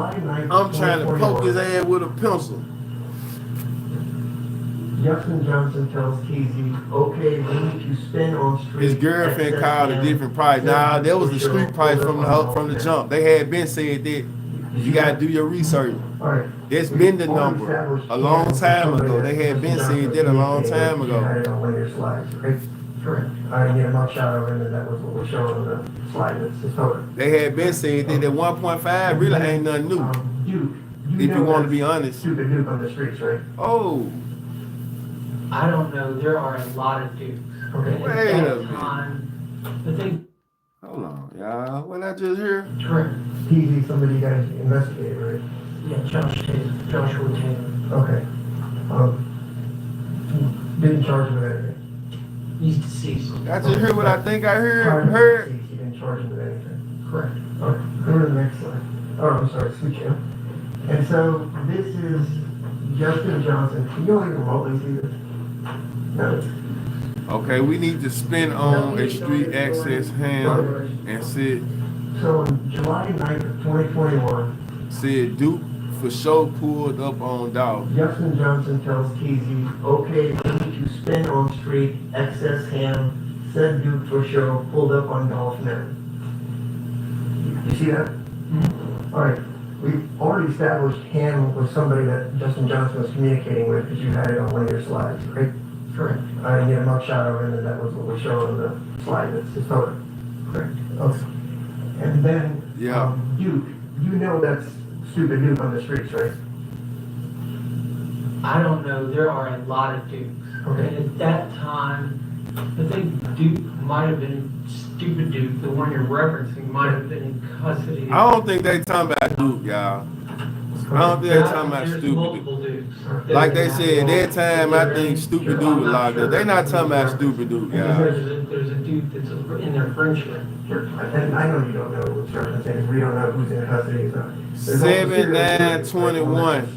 I'm trying to poke his ass with a pencil. Justin Johnson tells Keezy, okay, we need to spin on street. His girlfriend called a different price. Nah, that was the street price from the jump. They had been said that you gotta do your research. Alright. That's been the number a long time ago. They had been said that a long time ago. Correct. I didn't get a much shot of him, and that was what was shown on the slide. That's his photo. They had been said that 1.5 really ain't nothing new. Duke, If you want to be honest. Stupid Duke on the streets, right? Oh, I don't know. There are a lot of Dukes. Okay. Wait At a that minute. time, I think. hold on, y'all. What I just hear? Correct. Keezy, somebody you guys investigated, right? Yeah, Joshua Taylor. Okay. Didn't charge him with anything. He's deceased. I just hear what I think I Prior to heard. the deceased, he didn't charge him with anything. Correct. Okay, go to the next slide. Oh, I'm sorry, switch you. And so this is Justin Johnson. Can you only remotely see this? No. Okay, we need to spin on a street access hand and So on July 9th of 2021, said Duke for sure pulled up on dog. Justin Johnson tells Keezy, okay, we need to spin on street, excess ham, said Duke for show, pulled up on golf net. You see that? Alright, we've already established Ham was somebody that Justin Johnson was communicating with, because you had it on one of your slides, right? Correct. I didn't get a much shot of him, and that was what was shown on the slide, that's his photo. Correct. Okay. And then, Yeah. Duke, you know that's stupid Duke on the streets, right? I don't know. There are a lot of Dukes. Okay. And at that time, I think Duke might have been Stupid Duke. The one you're referencing might have been in custody. I don't think they talking about Duke, y'all. I don't think they're talking about There's stupid. multiple dudes. Like they said, that time I think stupid dude was locked up. They not talking about stupid dude, y'all. There's a dude that's in their friendship. Sure. And I know you don't know what circumstances, we don't know who's in custody. So there's also 7-9-21.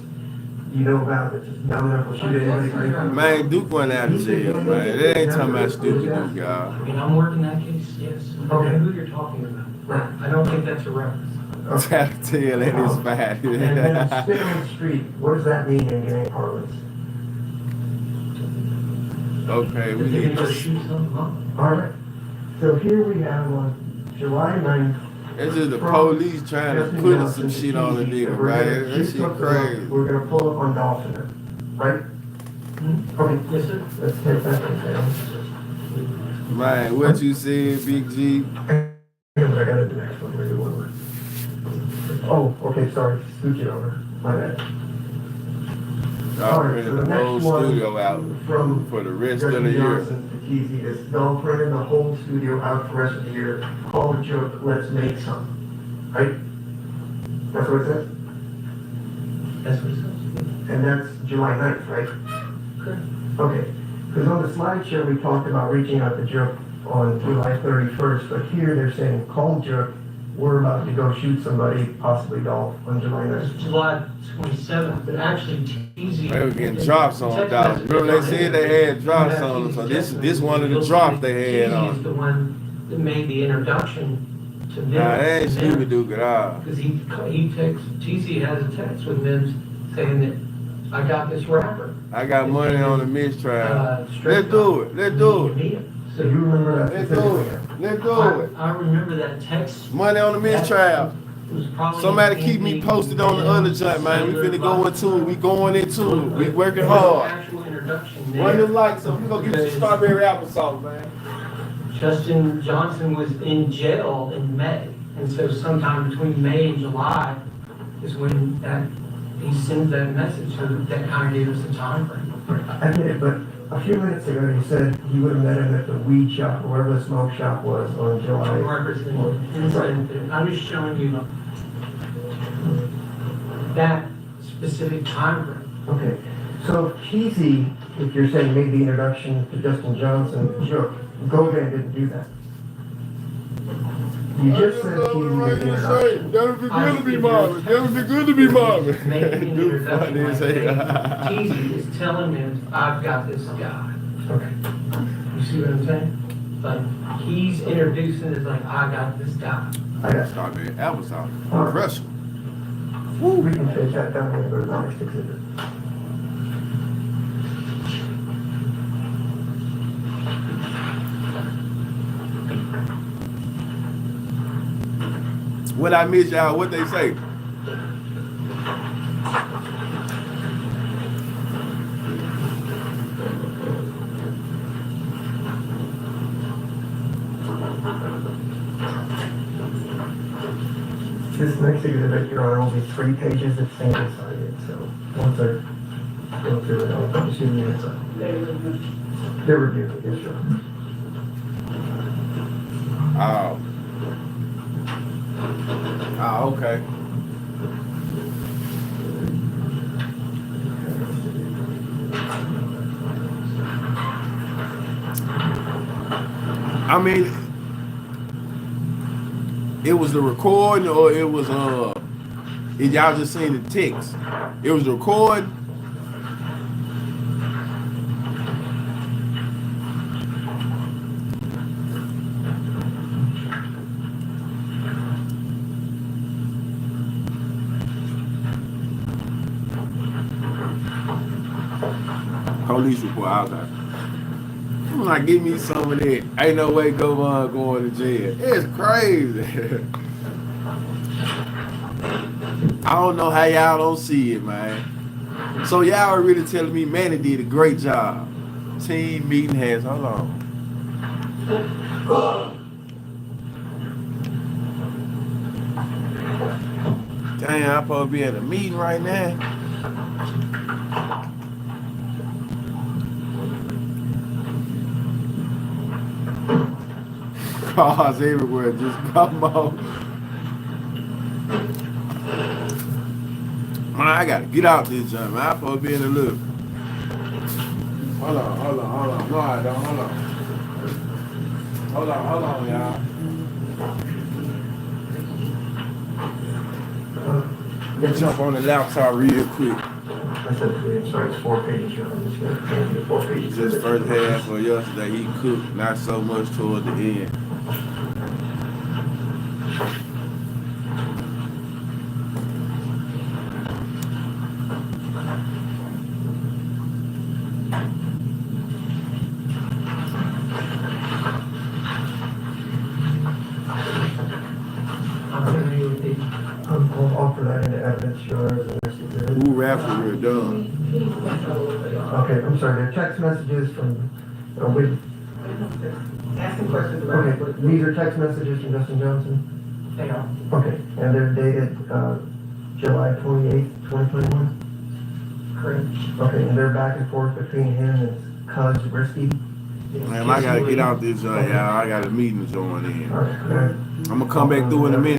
You know about it, just dumb enough to shoot anybody. Man, Duke went out of jail, man. They ain't talking about stupid dude, y'all. I mean, I'm working that case, yes. I don't know who you're talking about. I don't think that's a reference. I'm trying to tell that it's bad. And then spit on the street, what does that mean in gang parlance? Okay, we If need they're gonna to. shoot something up. All right. So here we have on July 9th. It's just the police trying to put some shit on the nigga, man. That shit crazy. We're gonna pull up on Dolphin, right? Okay. Yes, sir. Let's take that one down. Man, what you said, Big G? I gotta do the next one. We're gonna do one more. Oh, okay, sorry. Scooch it over. My bad. Y'all rented the whole studio out from for the rest of Judge the year. Johnson to Keezy is Dolph rented the whole studio out for the rest of the year. Call the joke, let's make some. Right? That's what it says? That's what it says. And that's July 9th, right? Correct. Okay. Because on the slideshow, we talked about reaching out to Joke on July 31st, but here they're saying, call Joke, we're about to go shoot somebody, possibly Dolph, on July It's 9th. July 27th, but actually Teasy. They were getting drops on Dolph. Remember they said they had drops on them, so this one of the drops they had Teasy is on. the one that made the introduction to Mims. Nah, that ain't stupid dude at all. Because he texts, Teasy has a text with Mims saying that I got this rapper. I got money on the mistrial. Straight Let's do it. Let's do it. Meet him. So you remember that? Let's do it. Let's do it. I remember that text. Money on the mistrial. It was probably Somebody keep me posted on the other joint, man. We finna go into it. We going into it. We working hard. Actual introduction Run there. them lights up. We gonna get you some strawberry applesauce, man. Justin Johnson was in jail in May, and so sometime between May and July is when he sends that message, so that kind of gave us the time frame. I get it, but a few minutes ago you said he would have met him at the weed shop, or wherever the smoke shop was on I'm July. representing, I'm just showing you that specific time frame. Okay, so if Keezy, if you're saying made the introduction to Justin Johnson, sure, Gogan didn't do that. You just said Keezy made the introduction. That'll be good to be Marvin. That'll be good to be Marvin. Making an Dude, introduction funny like as hell. Teasy is telling him, I've got this guy. Okay. You see what I'm saying? Like, he's introducing it like, I got this guy. I got Strawberry applesauce. All right. Fresh. We can take that down and go to the next exhibit. What I miss, y'all, what they say? This next exhibit, Your Honor, will be 3 pages of single-sided, so once I go through it, I'll just give you their review, yes, Your Honor. Oh. Oh, okay. I mean, it was the recording, or it was y'all just seen the text. It was the recording. Police report out there. I'm like, give me some of that. Ain't no way go on going to jail. It's crazy. I don't know how y'all don't see it, man. So y'all are really telling me Manny did a great job. Team meeting has, hold on. Damn, I'm supposed to be at a meeting right now. Cars everywhere, just come on. I gotta get out this jump, man. I'm supposed to be in the loop. Hold on. No, I don't. Hold on, y'all. Let's jump on the laptop real quick. I said, I'm sorry, it's 4 pages here. I'm just gonna do 4 pages. Just first half of yesterday, he cooked, not so much toward the end. I'll offer that into evidence, yours, and this is it. Who raffle we're done? Okay, I'm sorry, the text messages from, with, Asking questions about okay, it. these are text messages from Justin Johnson? They are. Okay, and they're dated, July 28th, 2021? Correct. Okay, and they're back and forth between him and Cuz Risky? Man, I gotta get out this, y'all. I got a meeting to join in. All right, I'm gonna come back through in a minute.